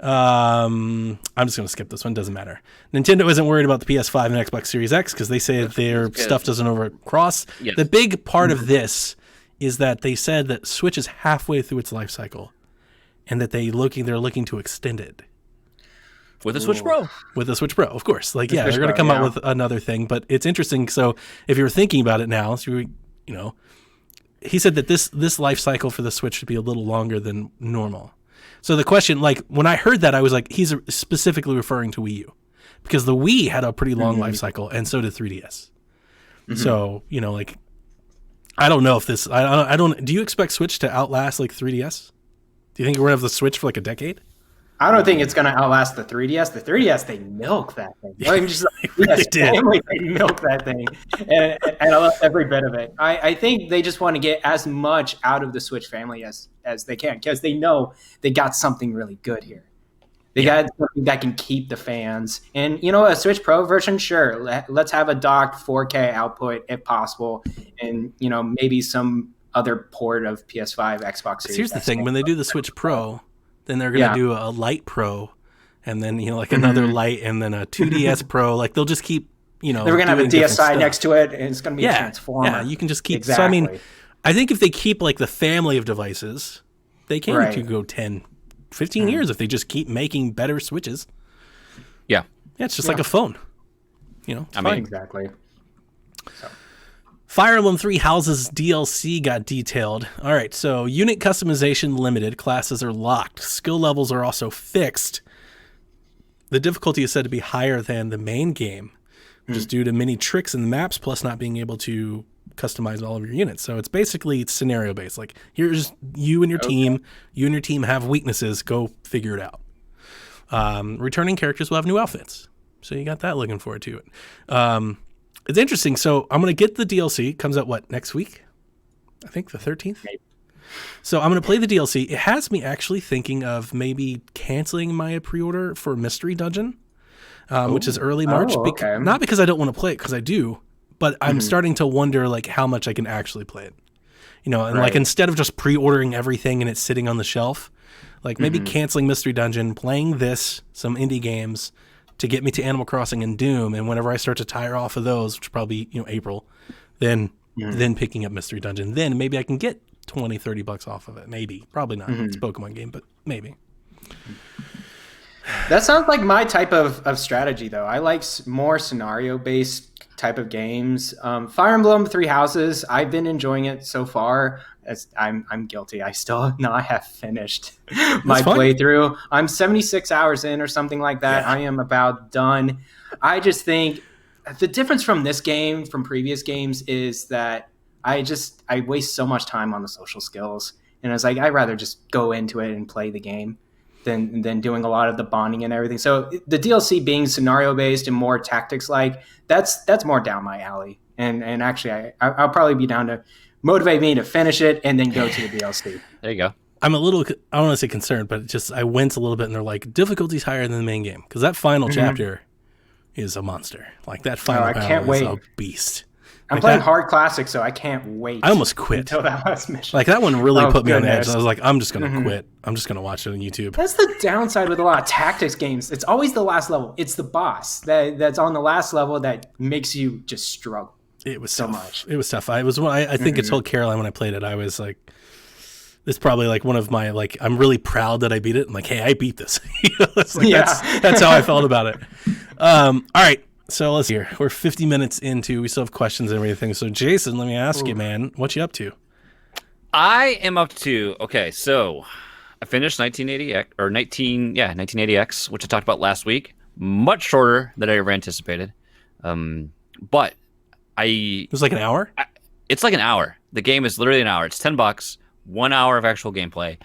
I'm just going to skip this one. Doesn't matter. Nintendo isn't worried about the PS5 and Xbox Series X because they say that their stuff doesn't overcross. Yes. The big part of this is that they said that Switch is halfway through its life cycle and that they're looking to extend it. With a Switch Pro. With the Switch Pro, of course. Like, yeah, Switch they're going to Pro, come yeah. out with another thing, but it's interesting. So if you're thinking about it now, he said that this life cycle for the Switch should be a little longer than normal. So the question, like, when I heard that, I was like, he's specifically referring to Wii U. Because the Wii had a pretty long life cycle, and so did 3DS. So, like, I don't know if this, I don't, do you expect Switch to outlast, like, 3DS? Do you think we're going to have the Switch for, like, a decade? I don't think it's going to outlast the 3DS. The 3DS, they milk that thing. I'm just like, really yes, did. family, they milk that thing. And I love every bit of it. I think they just want to get as much out of the Switch family as they can because they know they got something really good here. They got something that can keep the fans. And, a Switch Pro version, sure. Let's have a docked 4K output if possible. And, maybe some other port of PS5, Xbox Series. Here's the thing. When they do the Switch Pro, then they're going to do a Lite Pro, and then, like another Lite, and then a 2DS Pro. Like, they'll just keep, They're going to have a DSi next to it, and it's going to be a transformer. Yeah, you can just keep. Exactly. So, I mean, I think if they keep, like, the family of devices, they can Right. go 10, 15 years if they just keep making better Switches. Yeah. Yeah, it's just like a phone. It's I fine. mean, Exactly. Fire Emblem 3 Houses DLC got detailed. All right, so unit customization limited. Classes are locked. Skill levels are also fixed. The difficulty is said to be higher than the main game, which is due to many tricks in the maps, plus not being able to customize all of your units. So it's basically scenario based. Like, here's you and your team. You and your team have weaknesses. Go figure it out. Returning characters will have new outfits. So you got that looking forward to it. It's interesting. So I'm going to get the DLC. It comes out, next week? I think the 13th? Maybe. So I'm going to play the DLC. It has me actually thinking of maybe canceling my pre-order for Mystery Dungeon, which is early March. Oh, okay. Not because I don't want to play it, because I do, but I'm starting to wonder, like, how much I can actually play it. And like, Right. instead of just pre-ordering everything and it's sitting on the shelf, like maybe canceling Mystery Dungeon, playing some indie games, to get me to Animal Crossing and Doom, and whenever I start to tire off of those, which will probably be April, then picking up Mystery Dungeon, then maybe I can get $20-$30 off of it. Maybe, probably not. It's a Pokemon game, but maybe. That sounds like my type of strategy, though. I like more scenario-based type of games. Fire Emblem 3 Houses, I've been enjoying it so far. I'm guilty. I still have not have finished my fine. playthrough. I'm 76 hours in or something like that. Yeah. I am about done. I just think the difference from this game, from previous games, is that I waste so much time on the social skills. And I was like, I'd rather just go into it and play the game than doing a lot of the bonding and everything. So the DLC being scenario based and more tactics like, that's more down my alley. And actually I'll probably be down to motivate me to finish it and then go to the DLC. there you go. I'm a little, I don't want to say concerned, but I wince a little bit, and they're like, difficulty's higher than the main game. Because that final chapter is a monster. Like, that final I battle can't is wait. a beast. I'm Like playing that- hard classic, so I can't wait. I almost quit. until that last mission. Like, that one really Oh, put me on edge. goodness. I was like, I'm just going to quit. I'm just going to watch it on YouTube. That's the downside with a lot of tactics games. It's always the last level. It's the boss that's on the last level that makes you just struggle. It was so tough. much. It was tough. I think I told Caroline when I played it, I was like, this is probably like one of my, like, I'm really proud that I beat it. I'm like, hey, I beat this. It's like, that's how I felt about it. All right. So let's hear. We're 50 minutes into, we still have questions and everything. So Jason, let me ask you, man, what you up to? I am up to, okay, so I finished 1980X, which I talked about last week. Much shorter than I ever anticipated. But It was like an hour? it's like an hour. The game is literally an hour. It's $10, 1 hour of actual gameplay.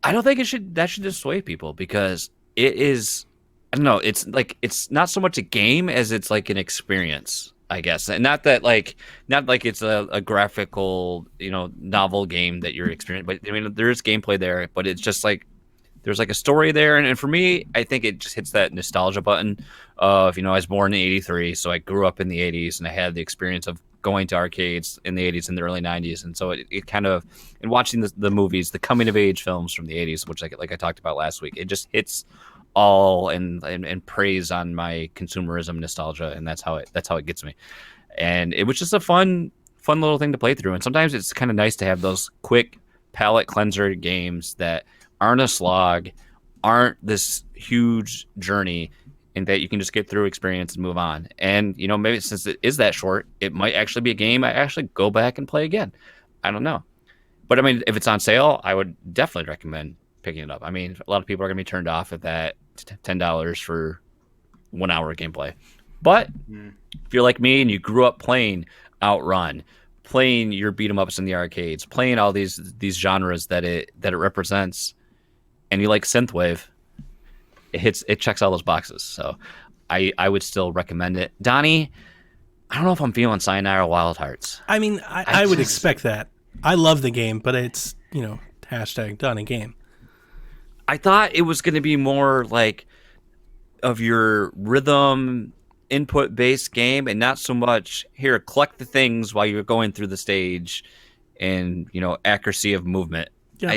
I don't think that should dissuade people because it is, I don't know, it's not so much a game as it's like an experience, I guess. And not like it's a graphical, novel game that you're experiencing, but I mean there is gameplay there, but it's just like there's like a story there, and for me, I think it just hits that nostalgia button of, I was born in '83, so I grew up in the '80s, and I had the experience of going to arcades in the '80s and the early '90s, and so it kind of, and watching the movies, the coming of age films from the '80s, which like I talked about last week, it just hits all and preys on my consumerism nostalgia, and that's how it gets me. And it was just a fun little thing to play through, and sometimes it's kind of nice to have those quick palate cleanser games that aren't a slog, aren't this huge journey, and that you can just get through experience and move on. And, maybe since it is that short, it might actually be a game I actually go back and play again. I don't know. But I mean, if it's on sale, I would definitely recommend picking it up. I mean, a lot of people are going to be turned off at that $10 for 1 hour of gameplay. But if you're like me and you grew up playing Outrun, playing your beat 'em ups in the arcades, playing all these genres that it represents, and you like synthwave, it checks all those boxes. So I would still recommend it. Donnie, I don't know if I'm feeling Sayonara Wild Hearts. I mean, I would expect that. I love the game, but it's, hashtag Donnie game. I thought it was going to be more like of your rhythm input based game, and not so much here, collect the things while you're going through the stage, and accuracy of movement. Yeah.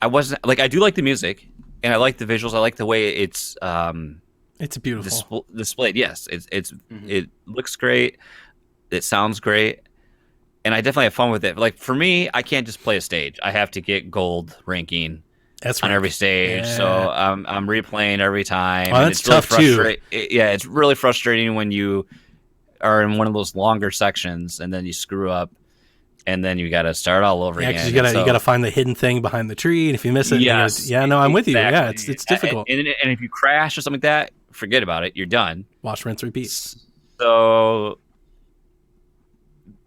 I wasn't like, I do like the music and I like the visuals. I like the way it's beautiful displayed. Yes, it looks great. It sounds great. And I definitely have fun with it. Like for me, I can't just play a stage. I have to get gold ranking on every stage. Yeah. So I'm replaying every time. Oh, that's tough too. It's really frustrating when you are in one of those longer sections and then you screw up. And then you got to start all over again. Because you got to find the hidden thing behind the tree, and if you miss it, I'm with you. Yeah, it's difficult. And if you crash or something like that, forget about it. You're done. Wash, rinse, repeat. So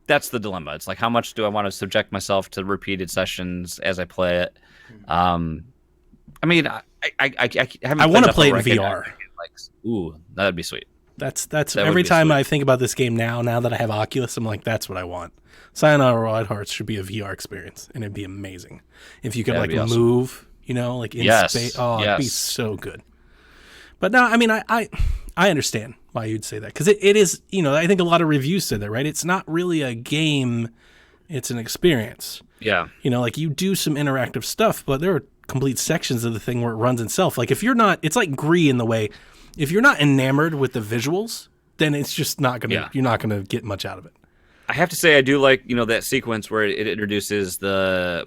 that's the dilemma. It's like, how much do I want to subject myself to repeated sessions as I play it? I mean, I haven't. I want to play it in VR. Ooh, that'd be sweet. That's every time I think about this game now that I have Oculus, I'm like, that's what I want. Sayonara Wild Hearts should be a VR experience, and it'd be amazing if you could move, like in space. Oh, it'd be so good. But no, I mean, I understand why you'd say that, because it is, I think a lot of reviews said that, right? It's not really a game; it's an experience. Yeah. Like you do some interactive stuff, but there are complete sections of the thing where it runs itself. Like if you're not, it's like Gree in the way, if you're not enamored with the visuals, then it's just not gonna. You're not gonna get much out of it. I have to say, I do like, that sequence where it introduces I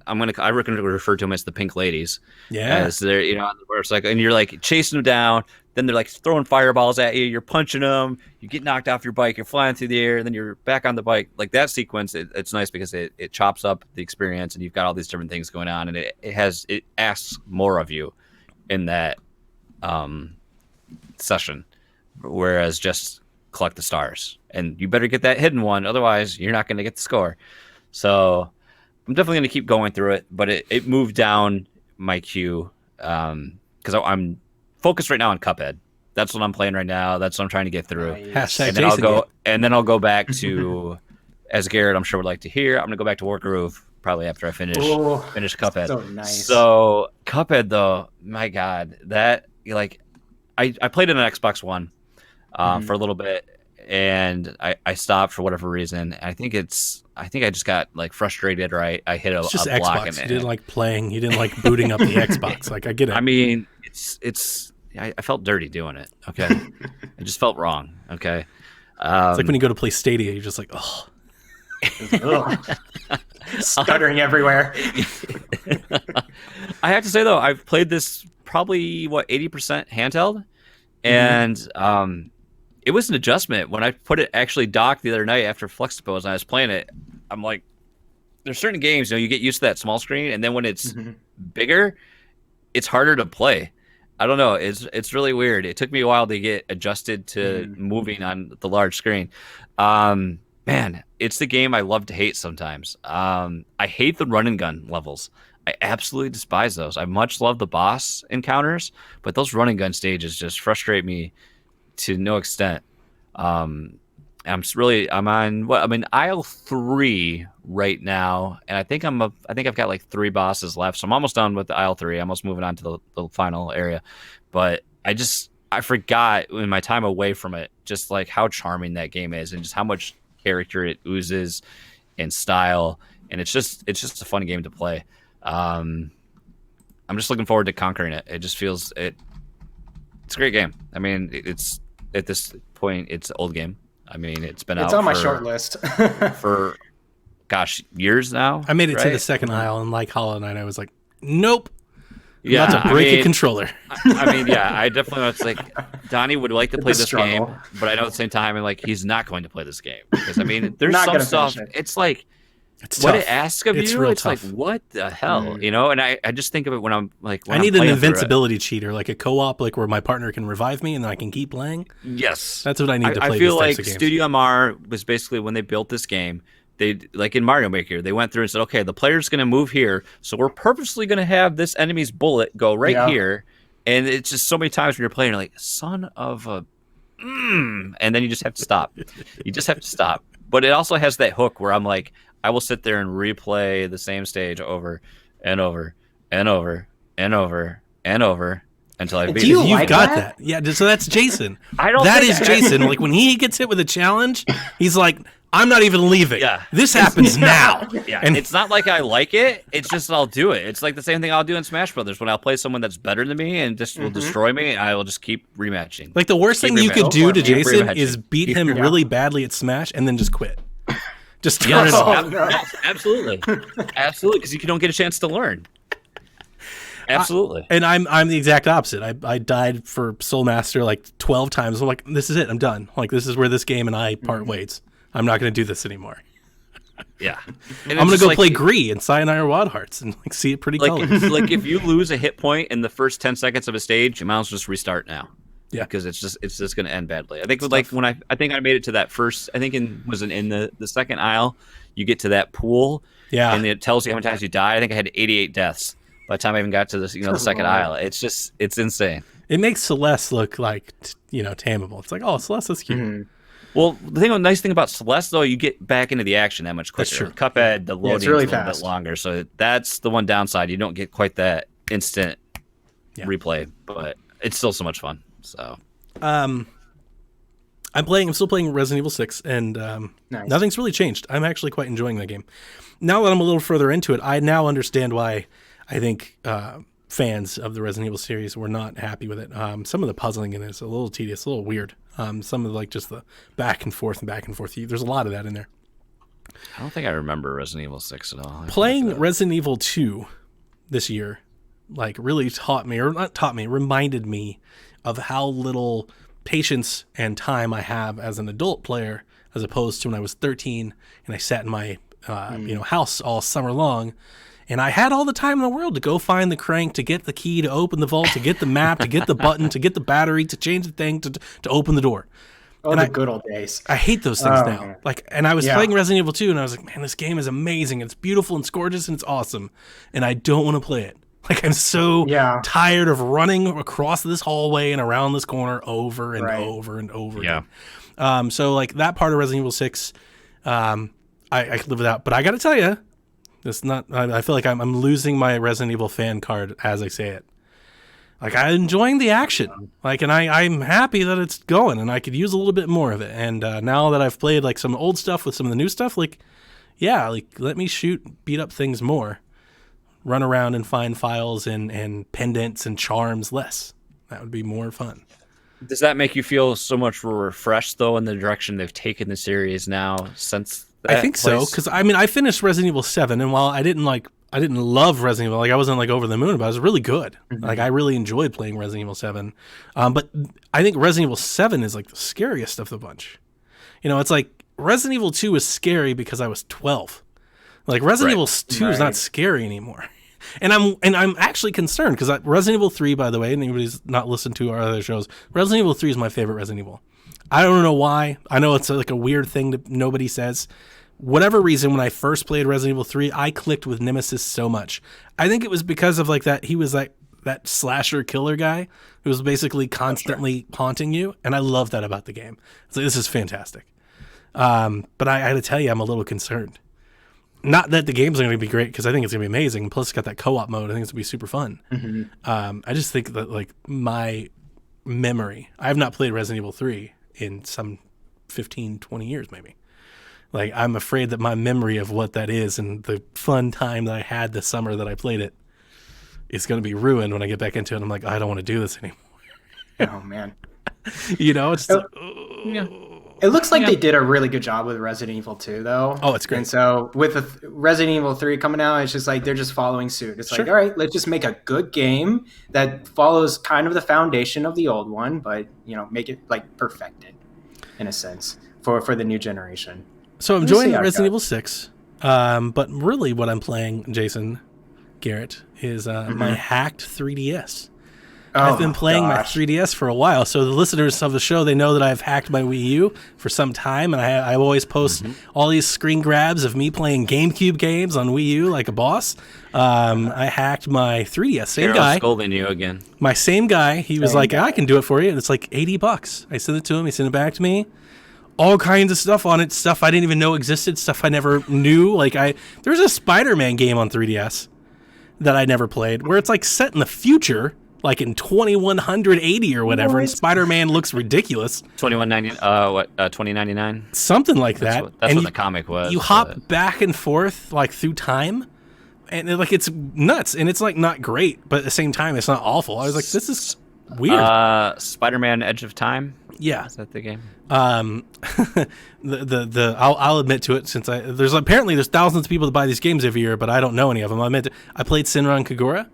reckon refer to them as the Pink Ladies. Yeah. As they're, where it's like, and you're like chasing them down, then they're like throwing fireballs at you, you're punching them, you get knocked off your bike, you're flying through the air, and then you're back on the bike. Like that sequence, it's nice because it chops up the experience, and you've got all these different things going on, and it asks more of you in that session, whereas just collect the stars, and you better get that hidden one, otherwise you're not going to get the score. So I'm definitely going to keep going through it, but it moved down my queue because I'm focused right now on Cuphead. That's what I'm playing right now. That's what I'm trying to get through. And then I'll go back to, as Garrett I'm sure would like to hear, I'm going to go back to Wargroove probably after I finish Cuphead. So nice. So Cuphead though, my God, that I played it on Xbox One for a little bit, and I stopped for whatever reason. I think I just got frustrated, or I hit a block. Xbox. You didn't like playing. You didn't like booting up the Xbox. Like I get it. I mean, I felt dirty doing it. Okay, it just felt wrong. Okay, It's like when you go to play Stadia, you're just like, oh. Ugh. Stuttering everywhere. I have to say though, I've played this probably 80% handheld, and it was an adjustment when I put it actually docked the other night after Flexibles and I was playing it. I'm like, there's certain games, you get used to that small screen, and then when it's bigger, it's harder to play. I don't know. It's really weird. It took me a while to get adjusted to moving on the large screen. Man, it's the game I love to hate sometimes. I hate the run and gun levels. I absolutely despise those. I much love the boss encounters, but those run and gun stages just frustrate me to no extent. I'm in aisle 3 right now, and I think I've got like 3 bosses left, so I'm almost done with aisle 3. I'm almost moving on to the final area, but I forgot in my time away from it just like how charming that game is and just how much character it oozes and style, and it's just a fun game to play. I'm just looking forward to conquering it. It just feels it's a great game. I mean, it's at this point it's an old game. I mean, it's been out. It's on my short list for years now. I made it to the second aisle, and like Hollow Knight, I was like, nope. Yeah, not to break a controller. I definitely was like, Donnie would like to play this game, but I know at the same time, and like, he's not going to play this game because I mean, there's some stuff. It's like what it asks of you. It's like, what the hell, And I just think of it when I'm like, I need an invincibility cheater, like a co-op, like where my partner can revive me and then I can keep playing. Yes, that's what I need to play. I feel like Studio MR was basically when they built this game. They like in Mario Maker, they went through and said, okay, the player's going to move here, so we're purposely going to have this enemy's bullet go right here. And it's just so many times when you're playing, you're like, son of a, and then you just have to stop. You just have to stop. But it also has that hook where I'm like, I will sit there and replay the same stage over and over and over and over and over until I beat it. You've got that? Yeah. So that's Jason. That is Jason. Like when he gets hit with a challenge, he's like, I'm not even leaving. Yeah. This happens now. Yeah. And it's not like I like it. It's just I'll do it. It's like the same thing I'll do in Smash Brothers when I'll play someone that's better than me and just will destroy me. I will just keep rematching. Like the worst thing you could do to Jason is beat him really badly at Smash and then just quit. Just turn it off. Absolutely. Absolutely. Because you don't get a chance to learn. Absolutely. And I'm the exact opposite. I died for Soul Master like 12 times. I'm like, this is it. I'm done. Like this is where this game and I part ways. I'm not going to do this anymore. Yeah. I'm going to go play Gree and Sayonara Wild Hearts and like see it pretty colors. Like if you lose a hit point in the first 10 seconds of a stage, you might as well just restart now. Yeah. Because it's just going to end badly. I think when I think I made it to that first, I think in the second aisle, you get to that pool. Yeah. And it tells you how many times you die. I think I had 88 deaths by the time I even got to the second aisle. It's insane. It makes Celeste look like, tameable. It's like, oh, Celeste is cute. Mm-hmm. Well, the nice thing about Celeste, though, you get back into the action that much quicker. That's true. Cuphead, the loading is a little bit longer, so that's the one downside. You don't get quite that instant replay, but it's still so much fun. So, I'm still playing Resident Evil 6, and nothing's really changed. I'm actually quite enjoying that game. Now that I'm a little further into it, I now understand why I think fans of the Resident Evil series were not happy with it. Some of the puzzling in it is a little tedious, a little weird. Some of just the back and forth. There's a lot of that in there. I don't think I remember Resident Evil 6 at all. Playing Resident Evil 2 this year, really reminded me of how little patience and time I have as an adult player, as opposed to when I was 13 and I sat in my house all summer long. And I had all the time in the world to go find the crank, to get the key, to open the vault, to get the map, to get the button, to get the battery, to change the thing, to open the door. Oh, and the good old days. I hate those things now. And I was playing Resident Evil 2, and I was like, man, this game is amazing. It's beautiful, and it's gorgeous, and it's awesome. And I don't want to play it. I'm so tired of running across this hallway and around this corner over and over and over again. So that part of Resident Evil 6, I could live without. But I got to tell you, I feel like I'm losing my Resident Evil fan card as I say it. I'm enjoying the action, and I'm happy that it's going, and I could use a little bit more of it. And now that I've played some old stuff with some of the new stuff, let me beat up things more, run around and find files and pendants and charms less. That would be more fun. Does that make you feel so much refreshed, though, in the direction they've taken the series now since that I think so, place? because I mean, I finished Resident Evil 7, and while I didn't love Resident Evil, like I wasn't like over the moon, but it was really good. Like I really enjoyed playing Resident Evil 7. But I think Resident Evil 7 is like the scariest of the bunch. You know, it's like Resident Evil 2 was scary because I was 12. Like Resident Evil 2 is not scary anymore. And I'm actually concerned because Resident Evil 3, by the way, and anybody's not listened to our other shows, Resident Evil 3 is my favorite Resident Evil. I don't know why. I know it's like a weird thing that nobody says. Whatever reason, when I first played Resident Evil 3, I clicked with Nemesis so much. I think it was because of like that. He was like that slasher killer guy who was basically constantly haunting you, and I love that about the game. It's like, this is fantastic. But I had to tell you, I'm a little concerned. Not that the games are going to be great, because I think it's going to be amazing. Plus, it's got that co-op mode. I think it's going to be super fun. I just think that like my memory, I have not played Resident Evil 3 in some 15, 20 years maybe. Like I'm afraid that my memory of what that is and the fun time that I had this summer that I played it is going to be ruined when I get back into it. I'm like, I don't want to do this anymore. Oh man. You know, it's like, It looks like they did a really good job with Resident Evil 2, though. Oh, it's great. And so with Resident Evil 3 coming out, it's just like they're just following suit. It's like, all right, let's just make a good game that follows kind of the foundation of the old one, but make it like perfected in a sense for the new generation. So I'm enjoying Resident Evil 6, but really what I'm playing, Jason Garrett, is my hacked 3DS. I've been playing my 3DS for a while, so the listeners of the show, they know that I've hacked my Wii U for some time, and I always post all these screen grabs of me playing GameCube games on Wii U like a boss. I hacked my 3DS. Same guy. Scolding you again. My same guy. He was like, I can do it for you, and it's like $80. I sent it to him. He sent it back to me. All kinds of stuff on it, stuff I didn't even know existed, stuff I never knew. Like there's a Spider-Man game on 3DS that I never played, where it's like set in the future, like in 2180 or whatever, and Spider-Man looks ridiculous. 2099? Something like that. That's what the comic was. You hop back and forth like through time, and it's nuts, and it's like not great, but at the same time, it's not awful. I was like, this is weird. Spider-Man: Edge of Time. Yeah, is that the game? I'll admit to it, since there's thousands of people that buy these games every year, but I don't know any of them. I played Senran Kagura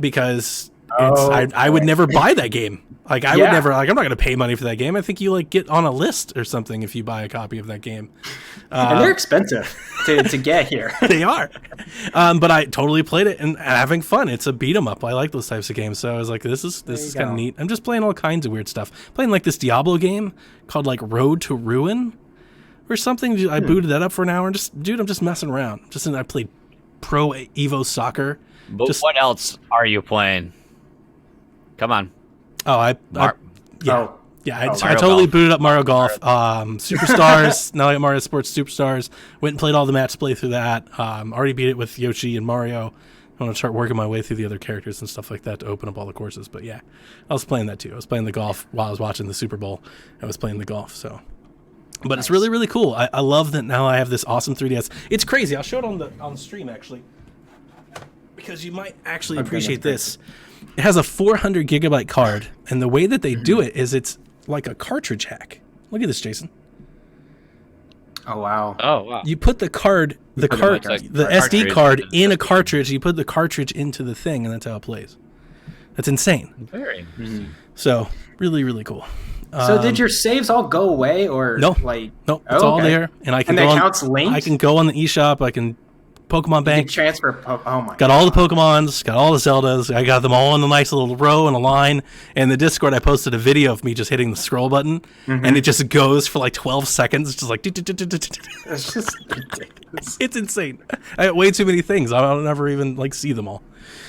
because I would never buy that game. Like I would never, like I'm not going to pay money for that game. I think you like get on a list or something if you buy a copy of that game. And they're expensive to get here. They are. But I totally played it and having fun. It's a beat 'em up. I like those types of games. So I was like, this is kind of neat. I'm just playing all kinds of weird stuff. Playing like this Diablo game called like Road to Ruin or something. I booted that up for an hour and I'm just messing around. I played Pro Evo Soccer. But what else are you playing? Come on. I Mario totally Golf. booted up Mario Golf. Superstars. Now I got Mario Sports Superstars. Went and played all the match play through that. Already beat it with Yoshi and Mario. I want to start working my way through the other characters and stuff like that to open up all the courses. But yeah, I was playing that too. I was playing the golf while I was watching the Super Bowl. I was playing the golf. So, but It's really, really cool. I love that now I have this awesome 3DS. It's crazy. I'll show it on the stream actually, because you might actually appreciate this. It has a 400 gigabyte card, and the way that they do it is it's like a cartridge hack. Look at this, Jason. Oh wow! You put the SD card in a cartridge. You put the cartridge into the thing, and that's how it plays. That's insane. Very interesting. So really, really cool. So did your saves all go away, or no? Nope, it's all there, and I can go on. I can go on the eShop. I can. Pokemon Bank. Transfer. Oh my! Got all the Pokemons, got all the Zeldas. I got them all in a nice little row and a line. And the Discord, I posted a video of me just hitting the scroll button, and it just goes for like 12 seconds. It's just like. It's just ridiculous. It's insane. I have way too many things. I'll never even like see them all.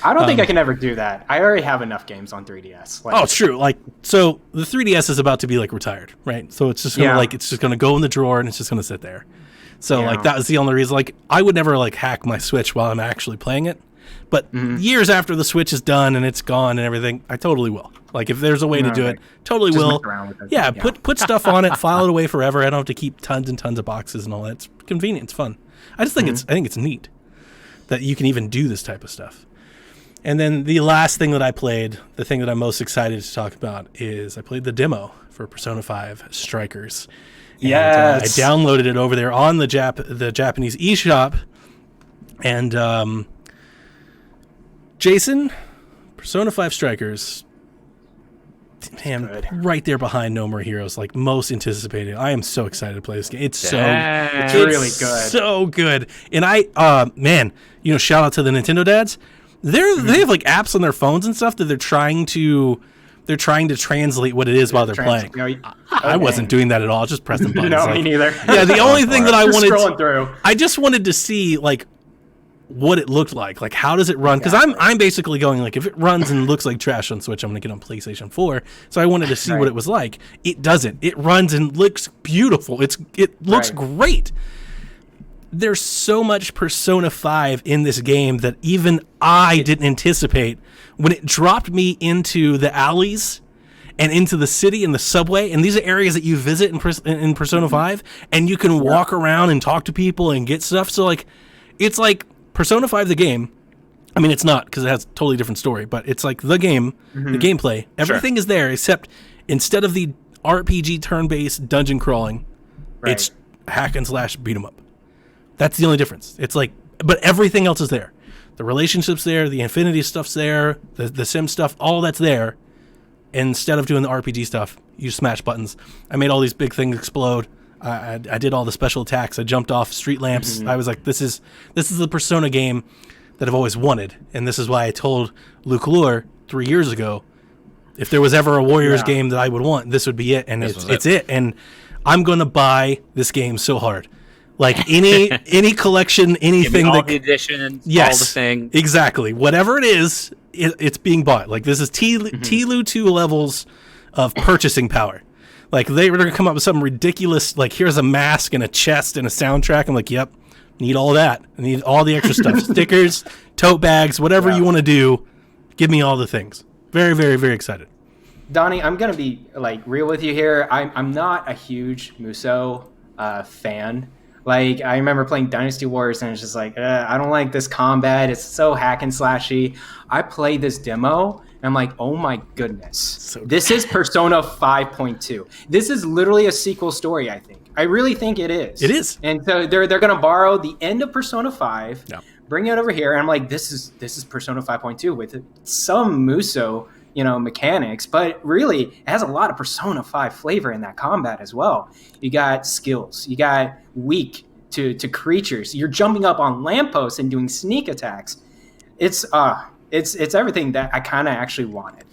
I don't think I can ever do that. I already have enough games on 3DS. Oh, it's true. Like, so the 3DS is about to be like retired, right? So it's just gonna it's just gonna go in the drawer and it's just gonna sit there. So like that was the only reason. Like I would never like hack my Switch while I'm actually playing it, but years after the Switch is done and it's gone and everything, I totally will. Like if there's a way to do it, totally will. Yeah, put stuff on it, file it away forever. I don't have to keep tons and tons of boxes and all that. It's convenient. It's fun. I just think I think it's neat that you can even do this type of stuff. And then the last thing that I played, the thing that I'm most excited to talk about, is I played the demo for Persona 5 Strikers. Yes. I downloaded it over there on the Japanese eShop. And Jason, Persona 5 Strikers, man, right there behind No More Heroes, like most anticipated. I am so excited to play this game. It's really good. So good. And man, shout out to the Nintendo dads. They have like apps on their phones and stuff that they're trying to translate what it is while they're playing. I wasn't doing that at all. Just pressing buttons. No, me neither. Yeah, the only thing that I wanted, scrolling through. I just wanted to see like what it looked like. Like, how does it run? Because I'm basically going like, if it runs and looks like trash on Switch, I'm gonna get on PlayStation 4. So I wanted to see what it was like. It doesn't. It runs and looks beautiful. It looks great. There's so much Persona 5 in this game that even I didn't anticipate when it dropped me into the alleys and into the city and the subway. And these are areas that you visit in Persona 5, and you can walk around and talk to people and get stuff. So like, it's like Persona 5 the game. I mean, it's not, because it has a totally different story, but it's like the game, the gameplay. Everything is there, except instead of the RPG turn-based dungeon crawling, it's hack and slash beat 'em up. That's the only difference. It's like, but everything else is there. The relationships there, the Infinity stuff's there, the Sim stuff, all that's there. Instead of doing the RPG stuff, you smash buttons. I made all these big things explode. I did all the special attacks. I jumped off street lamps. I was like, this is the Persona game that I've always wanted. And this is why I told Luke Lure 3 years ago, if there was ever a Warriors game that I would want, this would be it. And it's it. And I'm going to buy this game so hard. Like any collection, anything all that the editions, yes, all the things. Exactly. Whatever it is, it's being bought. Like, this is TLU 2 levels of purchasing power. Like, they were going to come up with something ridiculous, like, here's a mask and a chest and a soundtrack. I'm like, yep, need all that. I need all the extra stuff. Stickers, tote bags, whatever you want to do, give me all the things. Very, very, very excited. Donnie, I'm going to be, like, real with you here. I'm not a huge Musou fan. Like, I remember playing Dynasty Warriors, and it's just like, I don't like this combat. It's so hack and slashy. I played this demo, and I'm like, oh my goodness. This is Persona 5.2. This is literally a sequel story, I think. I really think it is. It is. And so they're going to borrow the end of Persona 5, bring it over here, and I'm like, this is Persona 5.2 with some Musou, mechanics, but really it has a lot of Persona 5 flavor in that combat as well. You got skills, you got weak to creatures, you're jumping up on lampposts and doing sneak attacks. It's everything that I kind of actually wanted.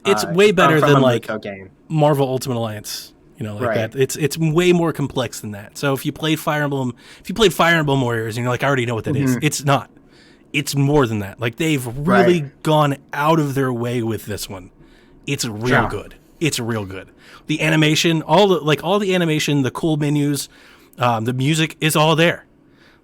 It's way better than like game. Marvel Ultimate Alliance, that. It's way more complex than that. So if you played Fire Emblem Warriors and you're like, I already know what that is, it's not. It's more than that. Like, they've really gone out of their way with this one. It's real good. It's real good. The animation, all the animation, the cool menus, the music is all there.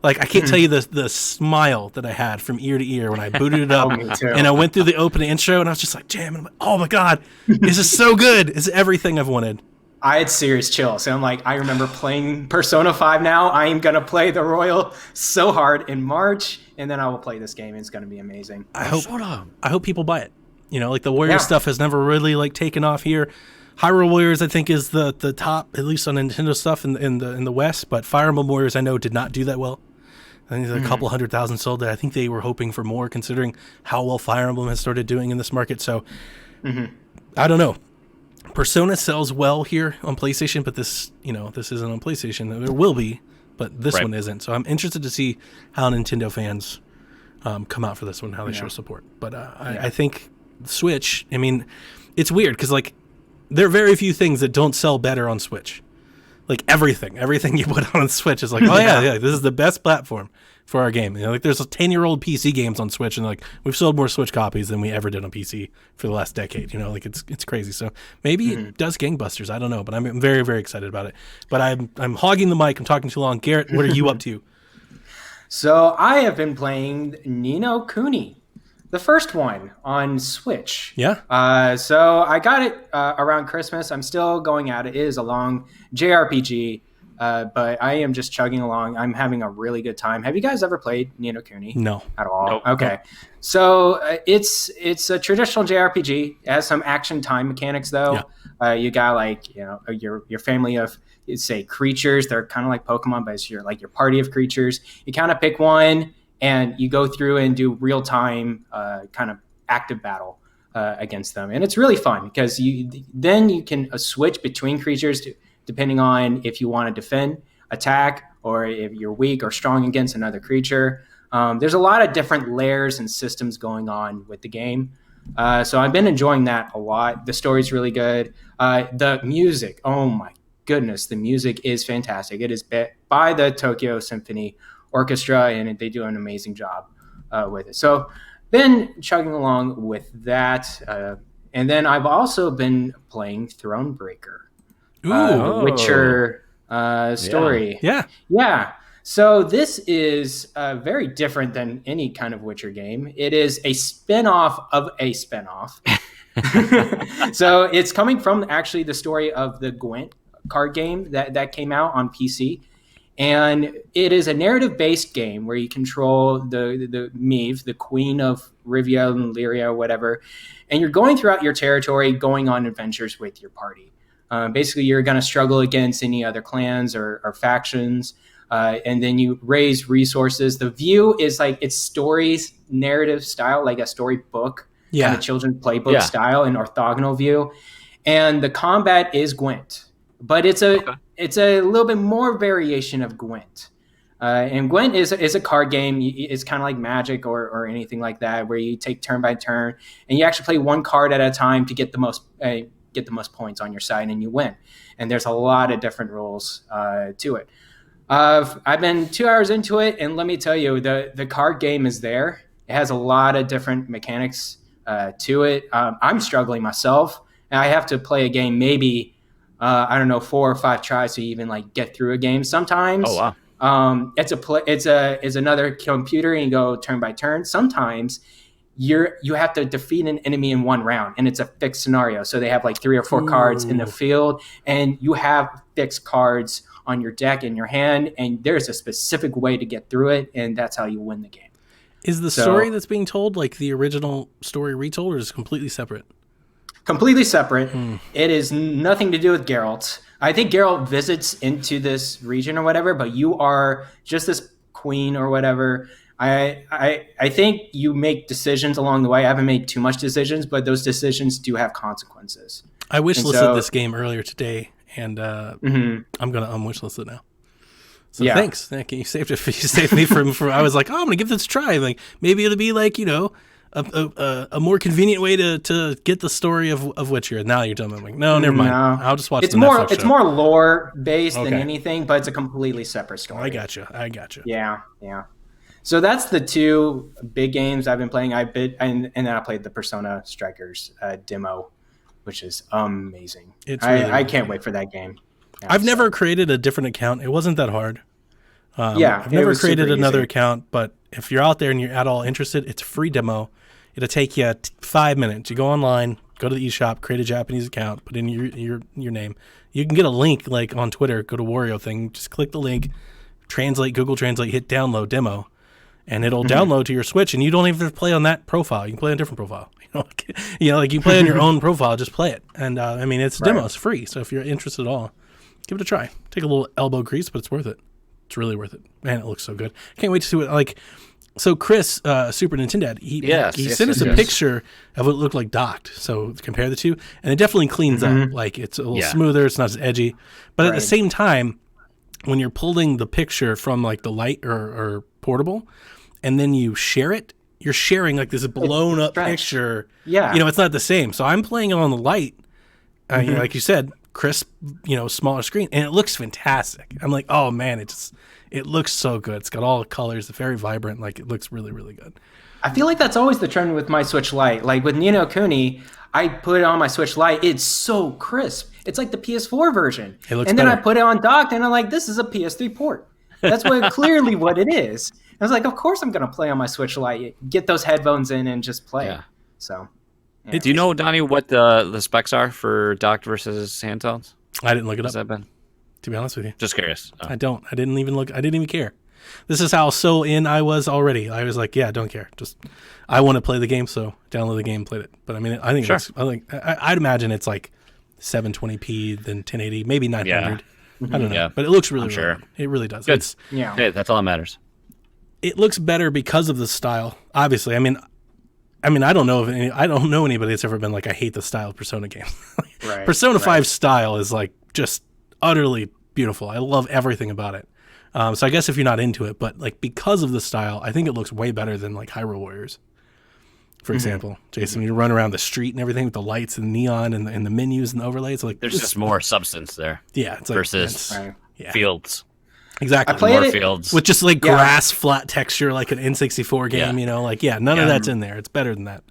Like, I can't tell you the smile that I had from ear to ear when I booted it up and I went through the opening intro and I was just like, jamming. I'm like, oh my God, this is so good. It's everything I've wanted. I had serious chills. So I'm like, I remember playing Persona 5 now. I am going to play the Royal so hard in March, and then I will play this game. It's going to be amazing. I hope people buy it. Like, the Warriors stuff has never really like taken off here. Hyrule Warriors, I think, is the top, at least on Nintendo stuff in the West, but Fire Emblem Warriors, I know, did not do that well. I think there's a couple 100,000 sold that. I think they were hoping for more, considering how well Fire Emblem has started doing in this market. So I don't know. Persona sells well here on PlayStation, but this isn't on PlayStation. It will be, but this one isn't. So I'm interested to see how Nintendo fans come out for this one, how they show support. But I think Switch, I mean, it's weird because, like, there are very few things that don't sell better on Switch. Like, everything you put on Switch is like, oh yeah, this is the best platform for our game. Like, there's 10-year-old PC games on Switch, and like, we've sold more Switch copies than we ever did on PC for the last decade. Like, it's crazy. So maybe it does gangbusters. I don't know, but I'm very, very excited about it. But I'm hogging the mic. I'm talking too long. Garrett, what are you up to? So I have been playing Ni no Kuni, the first one on Switch. Yeah. So I got it around Christmas. I'm still going at it. It is a long JRPG. but I am just chugging along. I'm having a really good time. Have you guys ever played Ni no Kuni? No. At all? Nope. Okay. So it's a traditional JRPG. It has some action time mechanics though. Yeah. You got like, you know, your family of, say, creatures. They're kind of like Pokemon, but it's your party of creatures. You kind of pick one and you go through and do real time kind of active battle against them, and it's really fun because then you can switch between creatures depending on if you want to defend, attack, or if you're weak or strong against another creature. There's a lot of different layers and systems going on with the game. So I've been enjoying that a lot. The story's really good. The music, oh my goodness, the music is fantastic. It is by the Tokyo Symphony Orchestra, and they do an amazing job with it. So been chugging along with that. And then I've also been playing Thronebreaker. The Witcher story. Yeah. So this is very different than any kind of Witcher game. It is a spin-off of a spin-off. So it's coming from actually the story of the Gwent card game that came out on PC. And it is a narrative-based game where you control the Meve, the queen of Rivia and Lyria or whatever. And you're going throughout your territory, going on adventures with your party. Basically, you're going to struggle against any other clans or factions. And then you raise resources. The view is like it's stories, narrative style, like a storybook, kind of children's playbook style, an orthogonal view. And the combat is Gwent, but it's a little bit more variation of Gwent. And Gwent is a card game. It's kind of like Magic or anything like that, where you take turn by turn, and you actually play one card at a time to get the most points on your side, and you win. And there's a lot of different rules to it. I've been 2 hours into it, and let me tell you, the card game is there. It has a lot of different mechanics to it. I'm struggling myself, and I have to play a game maybe 4 or 5 tries to even like get through a game. Sometimes it's another computer, and you go turn by turn. Sometimes you have to defeat an enemy in one round, and it's a fixed scenario. So they have like 3 or 4 cards in the field, and you have fixed cards on your deck in your hand, and there's a specific way to get through it, and that's how you win the game. Is the story that's being told like the original story retold, or is it completely separate? Completely separate. It is nothing to do with Geralt. I think Geralt visits into this region or whatever, but you are just this queen or whatever. I think you make decisions along the way. I haven't made too much decisions, but those decisions do have consequences. I wishlisted this game earlier today, and I'm going to unwishlist it now. So thanks. You saved it. You saved me from. I was like, oh, I'm going to give this a try. Like maybe it'll be like a more convenient way to get the story of Witcher. And now you're telling me, I'm like, no, never mind. I'll just watch. It's more lore based than anything, but it's a completely separate story. I got you. Yeah. So that's the 2 big games I've been playing. And then I played the Persona Strikers demo, which is amazing. I can't wait for that game. Yeah, I've never created a different account. It wasn't that hard. I've never created another account, but if you're out there and you're at all interested, it's a free demo. It'll take you 5 minutes. You go online, go to the eShop, create a Japanese account, put in your name. You can get a link like on Twitter, go to Wario thing, just click the link, translate, Google Translate, hit download demo, and it'll download to your Switch, and you don't even have to play on that profile. You can play on a different profile. Like you play on your own profile, just play it. And it's a demo, it's free. So if you're interested at all, give it a try. Take a little elbow grease, but it's worth it. It's really worth it. Man, it looks so good. Can't wait to see what So Chris, Super Nintendo, he sent us a picture of what it looked like docked. So compare the two, and it definitely cleans up. Like it's a little smoother. It's not as edgy. But at the same time, when you're pulling the picture from like the light or portable, and then you share it, you're sharing like this blown up picture. Yeah, it's not the same. So I'm playing it on the light, like you said, crisp, smaller screen, and it looks fantastic. I'm like, oh man, it looks so good. It's got all the colors. It's very vibrant. Like it looks really, really good. I feel like that's always the trend with my Switch Lite. Like with Ni no Kuni, I put it on my Switch Lite. It's so crisp. It's like the PS4 version. It looks and then better. I put it on docked, and I'm like, this is a PS3 port. That's clearly what it is. I was like, of course I'm going to play on my Switch Lite. Get those headphones in and just play. Yeah. So. Yeah. Do you know, Donnie, what the specs are for docked versus handhelds? I didn't look it up. Has that been? to be honest with you. Just curious. Oh. I don't. I didn't even look. I didn't even care. This is how so in I was already. I was like, yeah, don't care. Just I want to play the game, so download the game, played it. But I mean, I think Sure. I'd imagine it's like 720p, then 1080, maybe 900. I don't know, Yeah. but it looks really, I'm sure. really good. It really does. Good. Yeah. Hey, that's all that matters. It looks better because of the style. Obviously, I mean, I don't know I don't know anybody that's ever been like, I hate the style of Persona games. Right. Persona 5 style is like just utterly beautiful. I love everything about it. So I guess if you're not into it, but like because of the style, I think it looks way better than like Hyrule Warriors, for example. Jason, you run around the street and everything with the lights and neon and the menus and the overlays. Like There's just more substance there yeah, it's like, versus Right. yeah, fields. exactly. I played More it fields. with just like Yeah. grass flat texture like an N64 game, Yeah. like none of that's in there. It's better than that.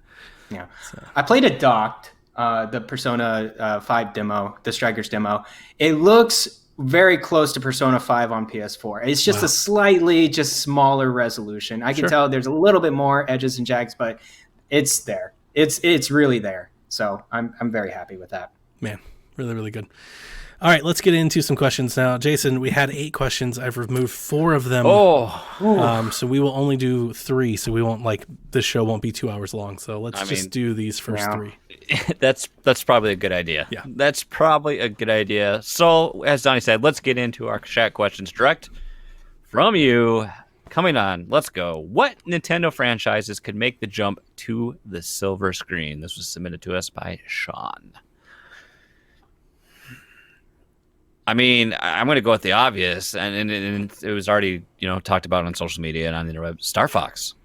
Yeah. I played it docked, the Persona 5 demo, the Strikers demo. It looks very close to Persona 5 on PS4. It's just a slightly just smaller resolution. I can tell there's a little bit more edges and jags, but it's there. It's really there. So I'm very happy with that. Man, really, really good. All right, let's get into some questions now. Jason, we had 8 questions. I've removed 4 of them. So we will only do 3. So we won't this show won't be 2 hours long. So let's just do these first 3. That's probably a good idea. Yeah. That's probably a good idea. So, as Donnie said, let's get into our chat questions direct from you. Coming on, let's go. What Nintendo franchises could make the jump to the silver screen? This was submitted to us by Sean. I mean, I'm going to go with the obvious, and it was already talked about on social media and on the interweb. Star Fox.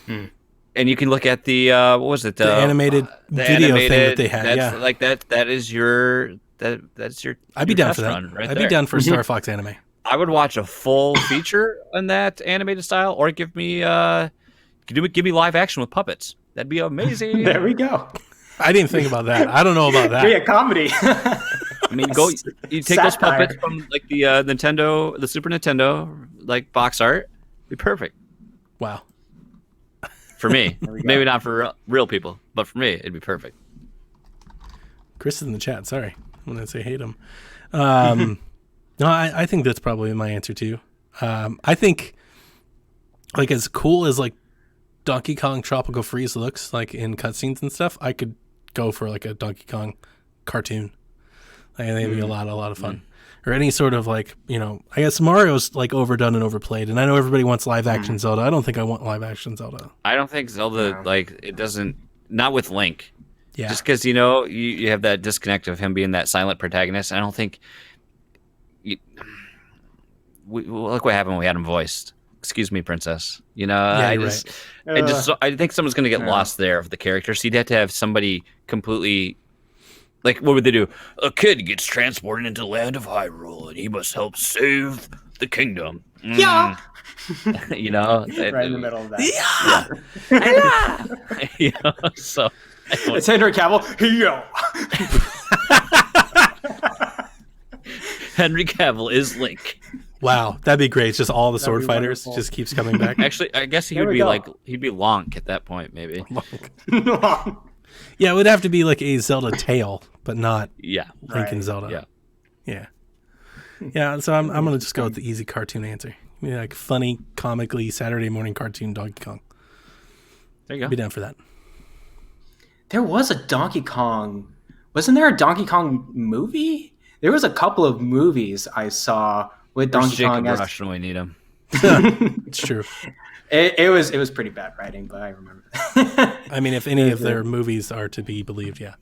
And you can look at the what was it? The animated video thing that they had. That's, like that. That is your that's your. I'd be your down for test that. run right I'd there. be down for Star Fox anime. I would watch a full feature on that animated style, or give me give me live action with puppets. That'd be amazing. There we go. I didn't think about that. I don't know about that. Be a comedy. I mean, you take those Satire. puppets from like the Nintendo, the Super Nintendo, like box art. Be perfect Wow. for me. Maybe not for real people, but for me, it'd be perfect. Chris is in the chat. Sorry. I'm going to say hate him. No, I think that's probably my answer too. I think like as cool as like Donkey Kong Tropical Freeze looks like in cutscenes and stuff, I could go for like a Donkey Kong cartoon. I think it'd be a lot of fun. Or any sort of like, I guess Mario's like overdone and overplayed. And I know everybody wants live action Zelda. I don't think I want live action Zelda. I don't think Zelda it doesn't. Not with Link. Yeah. Just because you have that disconnect of him being that silent protagonist. I don't think. Look what happened when we had him voiced. Excuse me, princess. I think someone's gonna get lost there of the character. So you'd have to have somebody completely. Like, what would they do? A kid gets transported into the land of Hyrule, and he must help save the kingdom. Yeah. Right Right in the middle of that. So It's Henry Cavill. Yo. Henry Cavill is Link. Wow. That'd be great. It's just all the sword be fighters wonderful. just keeps coming back. Actually, I guess he There would we be go. like he'd be Lonk at that point, maybe. Yeah, it would have to be like a Zelda tale, but not Yeah. Link and Right. Zelda. Yeah. Yeah, so I'm gonna just go with the easy cartoon answer. Like funny, comically Saturday morning cartoon Donkey Kong. There you Be go. down for that. There was a Donkey Kong. Wasn't there a Donkey Kong movie? There was a couple of movies I saw with Where's Donkey Jacob Kong. As, Rush when we need him? It's true. it was pretty bad writing, but I remember. I mean, if any of their movies are to be believed, yeah.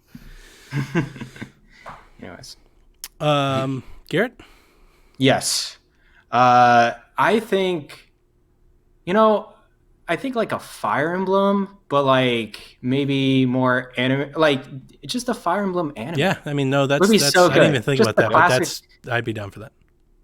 Anyways, Garrett? yes, I think, I think like a Fire Emblem, but like maybe more anime, like just a Fire Emblem anime. Yeah, I mean, no, that's Would be so I didn't good. even think Just about the that, but classic- I'd be down for that.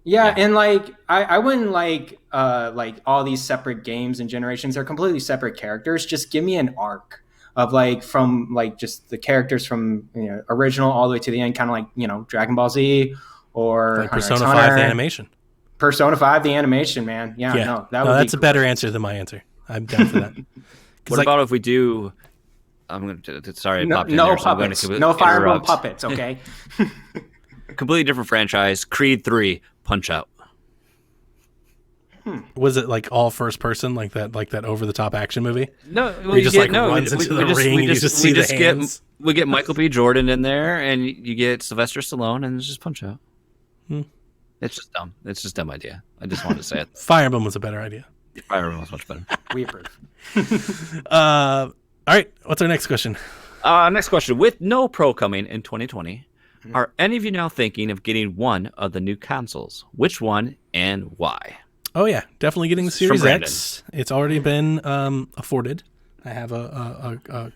Yeah, and like I wouldn't like all these separate games and generations. They're completely separate characters. Just give me an arc of like from like just the characters from original all the way to the end, kind of like Dragon Ball Z or Like Hunter x Persona Hunter. 5 the animation. Persona 5 the animation, man. Yeah, Yeah, no, that no, would that's be a better answer than my answer. I'm down for that. 'Cause, What like, about if we do? I'm going to. Sorry, I no, popped in no there, so I'm puppets, going to no Fire Emblem interrupt. puppets. Okay. completely different franchise. Creed 3, Punch Out. Was it like all first person, like that over the top action movie? No, He just runs into the ring and you just see the hands. We get Michael B. Jordan in there, and you get Sylvester Stallone, and it's just Punch Out. It's just dumb. It's just a dumb idea. I just wanted to say it. Fire Emblem was a better idea. Fire Emblem was much better. We approve. All right, what's our next question? Next question. With no Pro coming in 2020, are any of you now thinking of getting one of the new consoles? Which one and why? Oh yeah, definitely getting the This is from Series Brandon. X. It's already been afforded. I have a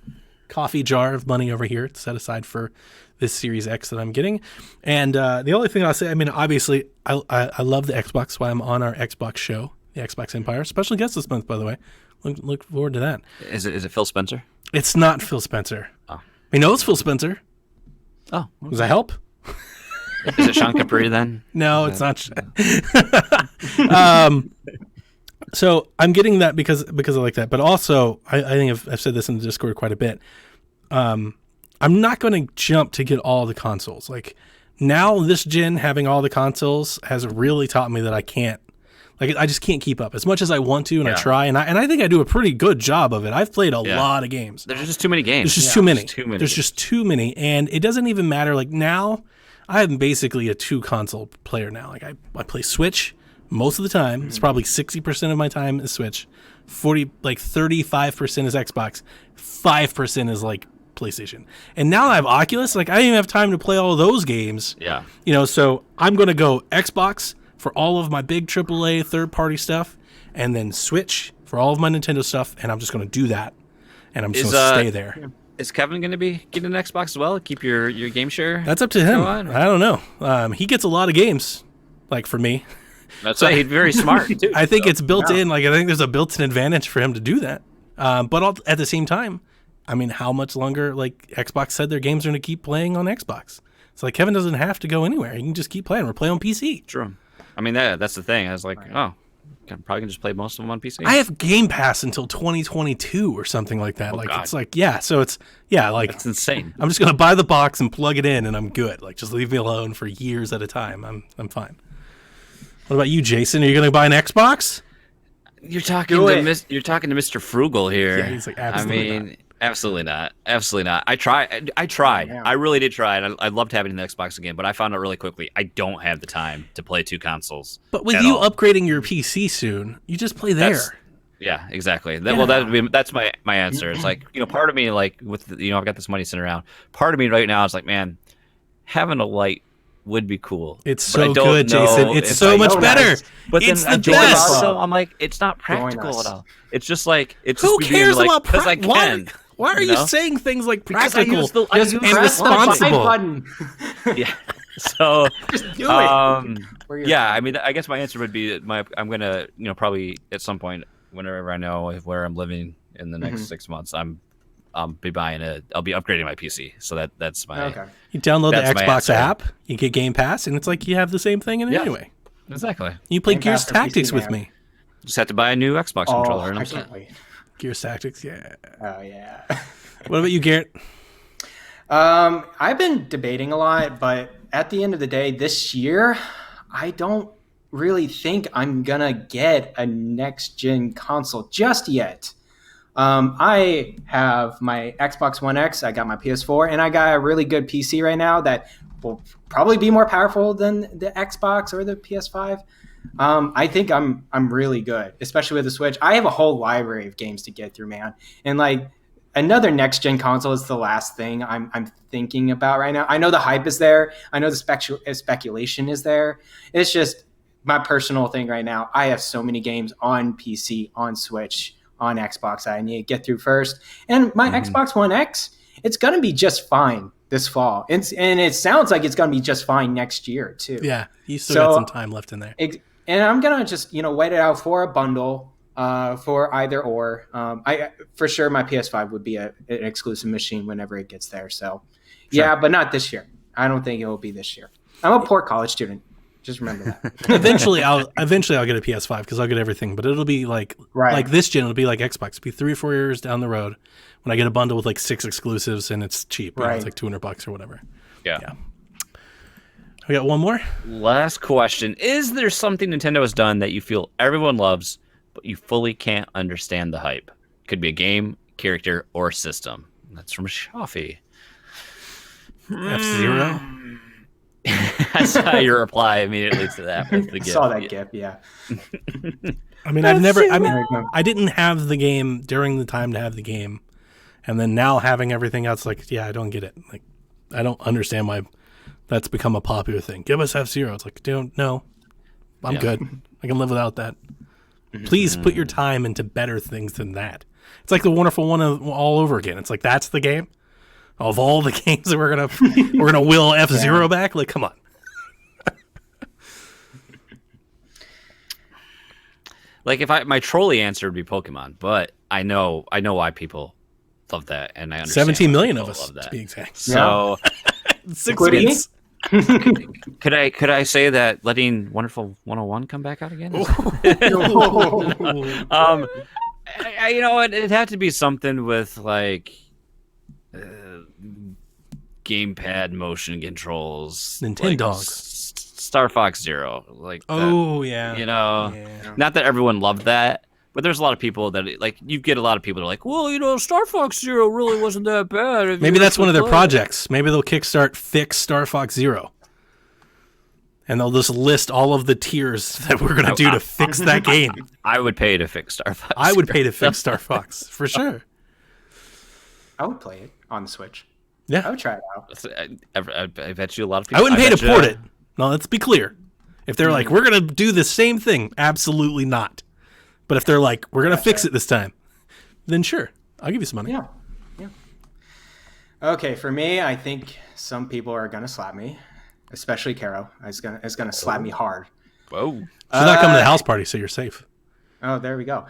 coffee jar of money over here set aside for this Series X that I'm getting. And the only thing I'll say, I mean, obviously, I love the Xbox. That's why I'm on our Xbox show, the Xbox Empire. Special guest this month, by the way. Look forward to that. Is it Phil Spencer? It's not Phil Spencer. Oh. We know it's Phil Spencer. Oh, Does that help? is it Sean Capri then? No, it's not. So I'm getting that because I like that, but also I think I've said this in the Discord quite a bit. I'm not going to jump to get all the consoles. Like now, this gen having all the consoles has really taught me that I can't. Like I just can't keep up as much as I want to, and I try, and I think I do a pretty good job of it. I've played a lot of games. There's just too many games. There's just too many. There's Just too many, and it doesn't even matter. Like now, I'm basically a 2 console player now. Like I play Switch most of the time. It's probably 60% of my time is Switch, 35% is Xbox, 5% is like PlayStation. And now I have Oculus. Like I don't even have time to play all of those games. Yeah. So I'm gonna go Xbox for all of my big AAA third-party stuff, and then Switch for all of my Nintendo stuff, and I'm just going to do that, and I'm just going to stay there. Is Kevin going to be getting an Xbox as well? Keep your game share? That's up to him. Go on. I don't know. He gets a lot of games, like for me. That's why he's very smart, too. I think it's built in. Like I think there's a built-in advantage for him to do that. But at the same time, I mean, how much longer? Like Xbox said, their games are going to keep playing on Xbox. So like Kevin doesn't have to go anywhere. He can just keep playing. We're playing on PC. True. I mean, that's the thing. I was like, oh, I'm probably going to just play most of them on PC. I have Game Pass until 2022 or something like that. Like God. it's like so it's like That's insane. I'm just gonna buy the box and plug it in, and I'm good. Like just leave me alone for years at a time. I'm fine. What about you, Jason? Are you gonna buy an Xbox? You're talking Do to it. You're talking to Mr. Frugal here. Yeah, he's like, absolutely I mean, absolutely not. Absolutely not. I tried. Yeah. I really did try, and I loved having the Xbox again. But I found out really quickly I don't have the time to play 2 consoles. But with at you all. upgrading your PC soon, you just play there. Yeah, exactly. Well, that's my answer. It's like part of me like with I've got this money sitting around. Part of me right now is like, man, having a light would be cool. It's But I so don't good, know Jason. It's if so I- much Oh, better. nice. But It's then the again, best. also, I'm like, it's not Join practical us. at all. It's just like it's Who just me being cares like, about because I practical? can. Why are you you know? saying things like Because I practical? use the I Just use and press the buy responsible. button. yeah. So Just do it. Where you're- yeah, I mean, I guess my answer would be I'm gonna probably at some point whenever I know where I'm living in the next 6 months, I'll be upgrading my PC. So that's my Okay. You download the That's my Xbox answer. app, you get Game Pass, and it's like you have the same thing in it Yeah. anyway. exactly. You play Game Gears Pass for PC, Tactics with man. me. Just have to buy a new Xbox Oh, controller, and I I'm can't set. wait. Gears Tactics, yeah. Oh yeah. What about you, Garrett? I've been debating a lot, but at the end of the day, this year, I don't really think I'm gonna get a next gen console just yet. I have my Xbox One X, I got my PS4, and I got a really good PC right now that will probably be more powerful than the Xbox or the PS5. I think I'm really good, especially with the Switch. I have a whole library of games to get through, man, and like another next gen console is the last thing I'm thinking about right now. I know the hype is there. I know the speculation is there. It's just my personal thing right now. I have so many games on PC, on Switch, on Xbox that I need to get through first. And my Xbox One X, it's going to be just fine this fall. And it sounds like it's going to be just fine next year too. Yeah, you still So- got some time left in there. And I'm going to just, wait it out for a bundle for either or. For sure, my PS5 would be an exclusive machine whenever it gets there. So, yeah, but not this year. I don't think it will be this year. I'm a poor college student. Just remember that. Eventually, I'll get a PS5 because I'll get everything. But it'll be like this gen. It'll be like Xbox. It'll be 3 or 4 years down the road when I get a bundle with like 6 exclusives and it's cheap. It's Right. like $200 or whatever. Yeah. We got one more. Last question. Is there something Nintendo has done that you feel everyone loves, but you fully can't understand the hype? Could be a game, character, or system. That's from Shafi. F-Zero. I saw your reply immediately to that. With the Saw that GIF. gif, yeah. I mean, I didn't have the game during the time to have the game, and then now having everything else, like, yeah, I don't get it. Like, I don't understand why that's become a popular thing. Give us F-Zero. It's like, no, I'm good. I can live without that. Please put your time into better things than that. It's like the Wonderful One all over again. It's like, that's the game of all the games that we're gonna will F-Zero back. Like, come on. Like, if my trolley answer would be Pokemon, but I know why people love that, and I understand 17 why million people of us, love that. to be exact. So, 6 Including weeks. could I say that letting Wonderful 101 come back out again? You know, it'd have to be something with like gamepad motion controls, Nintendogs. Star Fox Zero, like Oh, yeah. you know, Yeah. not that everyone loved that, but there's a lot of people that like you get a lot of people that are like, well, you know, Star Fox Zero really wasn't that bad. if Maybe you that's one of their actually play it." projects. Maybe they'll kickstart Fix Star Fox Zero. And they'll just list all of the tiers that we're going to do to fix that game. I would pay to fix Star Fox. I would pay to fix Star Fox, for sure. I would play it on the Switch. I Yeah. would try it out. I bet you a lot of people. I wouldn't pay to bet you- port it. No, let's be clear. If they're like, we're going to do the same thing, absolutely not. But if they're like, we're going to fix it this time, then sure, I'll give you some money. Yeah. Okay, for me, I think some people are gonna slap me, especially Caro. Is gonna slap me hard. Whoa. She's not coming to the house party, so you're safe. Oh, there we go.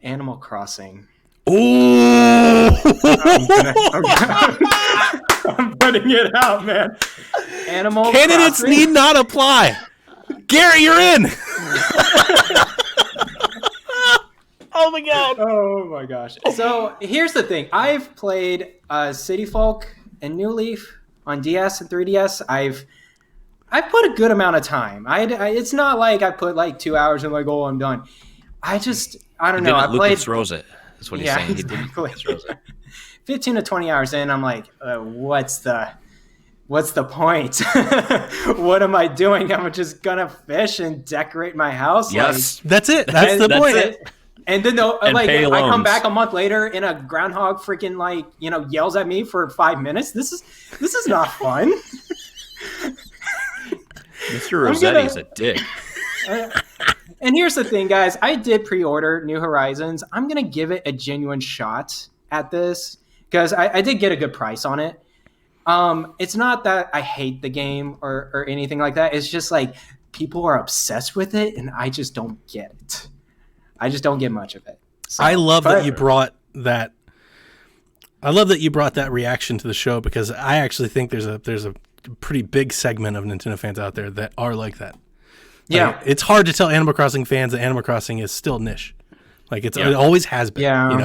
Animal Crossing. Oh! I'm putting it out, man. Animal Candidates Crossing. need not apply. Gary, you're in. Oh my god. Oh my gosh. So here's the thing. I've played City Folk and New Leaf on DS and 3DS. I've put a good amount of time. It's not like I put like 2 hours and like, oh, I'm done. I don't know. I played. Lucas Rose it. That's what he's saying. He didn't Exactly. Lucas Rose it. 15 to 20 hours in, I'm like, what's the point? What am I doing? I'm just gonna fish and decorate my house. Yes. That's it. That's the That's point. it. And then And like pay I come loans. back a month later and a groundhog freaking like, yells at me for 5 minutes. This is not fun. Mr. Rossetti's a dick. And here's the thing, guys. I did pre-order New Horizons. I'm gonna give it a genuine shot at this because I did get a good price on it. It's not that I hate the game or anything like that. It's just like people are obsessed with it, and I just don't get it. I just don't get much of it. So, I love that you but- brought that. I love that you brought that reaction to the show because I actually think there's a pretty big segment of Nintendo fans out there that are like that. Yeah. Like, it's hard to tell Animal Crossing fans that Animal Crossing is still niche. Like it always has been. Yeah. We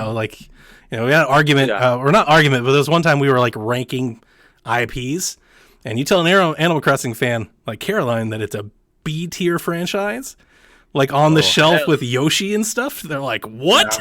had an argument, or not argument, but there was one time we were like ranking IPs, and you tell an Animal Crossing fan like Caroline that it's a B tier franchise, like on the shelf with Yoshi and stuff. They're like, what?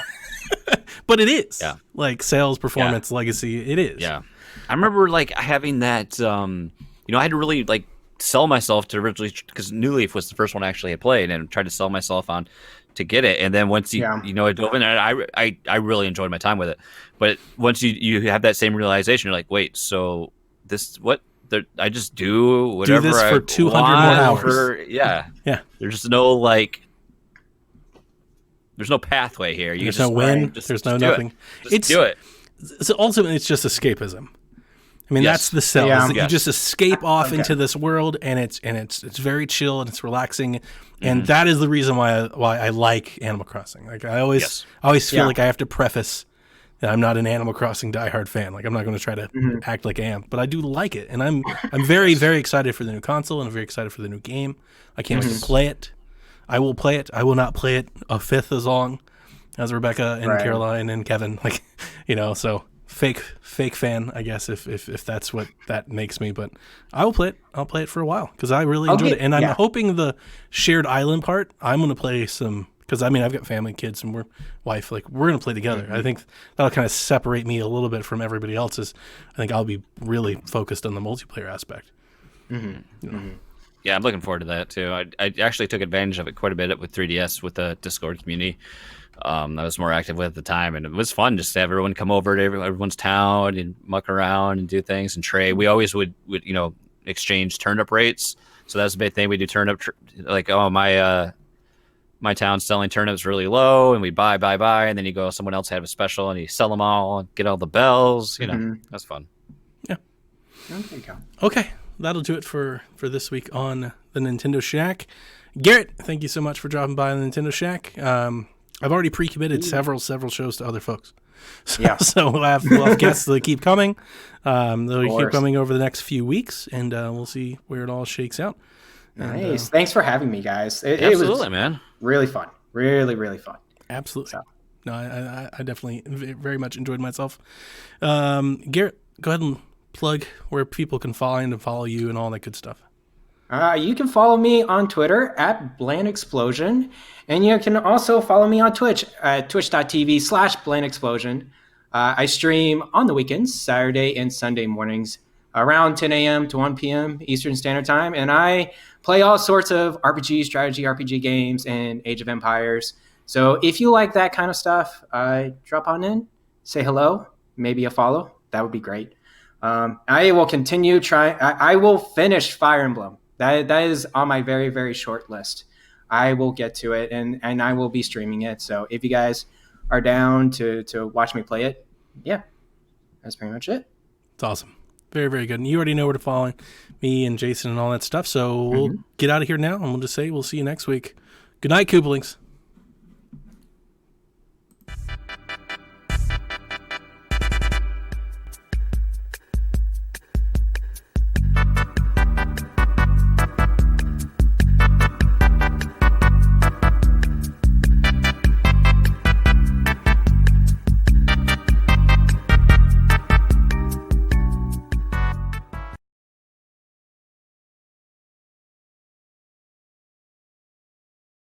Yeah. But it is. Yeah. Like sales, performance, legacy. It is. Yeah. I remember like having that, I had to really like sell myself to originally, because New Leaf was the first one I actually had played and tried to sell myself on to get it. And then once I dove in there, I really enjoyed my time with it. But once you have that same realization, you're like, wait, so this, I just do whatever this I for 200 more want hours. Yeah. There's no pathway here. There's no win. There's no nothing. Just do it. So ultimately, it's just escapism. I mean, Yes. that's the sell. Yeah. Is that Yes. You just escape off into this world, and it's very chill and it's relaxing, and that is the reason why I like Animal Crossing. Like I always feel like I have to preface that I'm not an Animal Crossing diehard fan. Like I'm not going to try to act like I am, but I do like it, and I'm very very excited for the new console, and I'm very excited for the new game. I can't wait to play it. I will play it. I will not play it a fifth as long as Rebecca and Right. Caroline and Kevin. Like, so fake fan, I guess, if that's what that makes me. But I will play it. I'll play it for a while because I really enjoyed it, and I'm hoping the shared island part. I'm going to play some because I mean I've got family, kids, and we're going to play together. I think that'll kind of separate me a little bit from everybody else's. I think I'll be really focused on the multiplayer aspect. Yeah, I'm looking forward to that too. I actually took advantage of it quite a bit with 3DS with the Discord community. I was more active with at the time, and it was fun just to have everyone come over to everyone's town and muck around and do things and trade. We always would exchange turnip rates, so that's a big thing. We do turnip my town's selling turnips really low, and we buy, and then you go someone else have a special and you sell them all and get all the bells. That's fun. Yeah. There you go. Okay, that'll do it for this week on the Nintendo Shack. Garrett, thank you so much for dropping by on the Nintendo Shack. I've already pre-committed several shows to other folks. So we'll have guests that keep coming. They'll keep coming over the next few weeks, and we'll see where it all shakes out. Nice. And, thanks for having me, guys. Absolutely, it was man. Really fun. Really, really fun. Absolutely. So. No, I definitely very much enjoyed myself. Garrett, go ahead and plug where people can find and follow you and all that good stuff. You can follow me on Twitter at BlandExplosion, and you can also follow me on Twitch at twitch.tv/BlandExplosion. I stream on the weekends, Saturday and Sunday mornings, around 10 a.m. to 1 p.m. Eastern Standard Time, and I play all sorts of strategy RPG games, and Age of Empires. So if you like that kind of stuff, drop on in, say hello, maybe a follow. That would be great. I will continue trying. I will finish Fire Emblem. That is on my very, very short list. I will get to it, and I will be streaming it. So if you guys are down to watch me play it, yeah, that's pretty much it. It's awesome. Very, very good. And you already know where to follow me and Jason and all that stuff. So we'll get out of here now, and we'll just say we'll see you next week. Good night, Koopalings.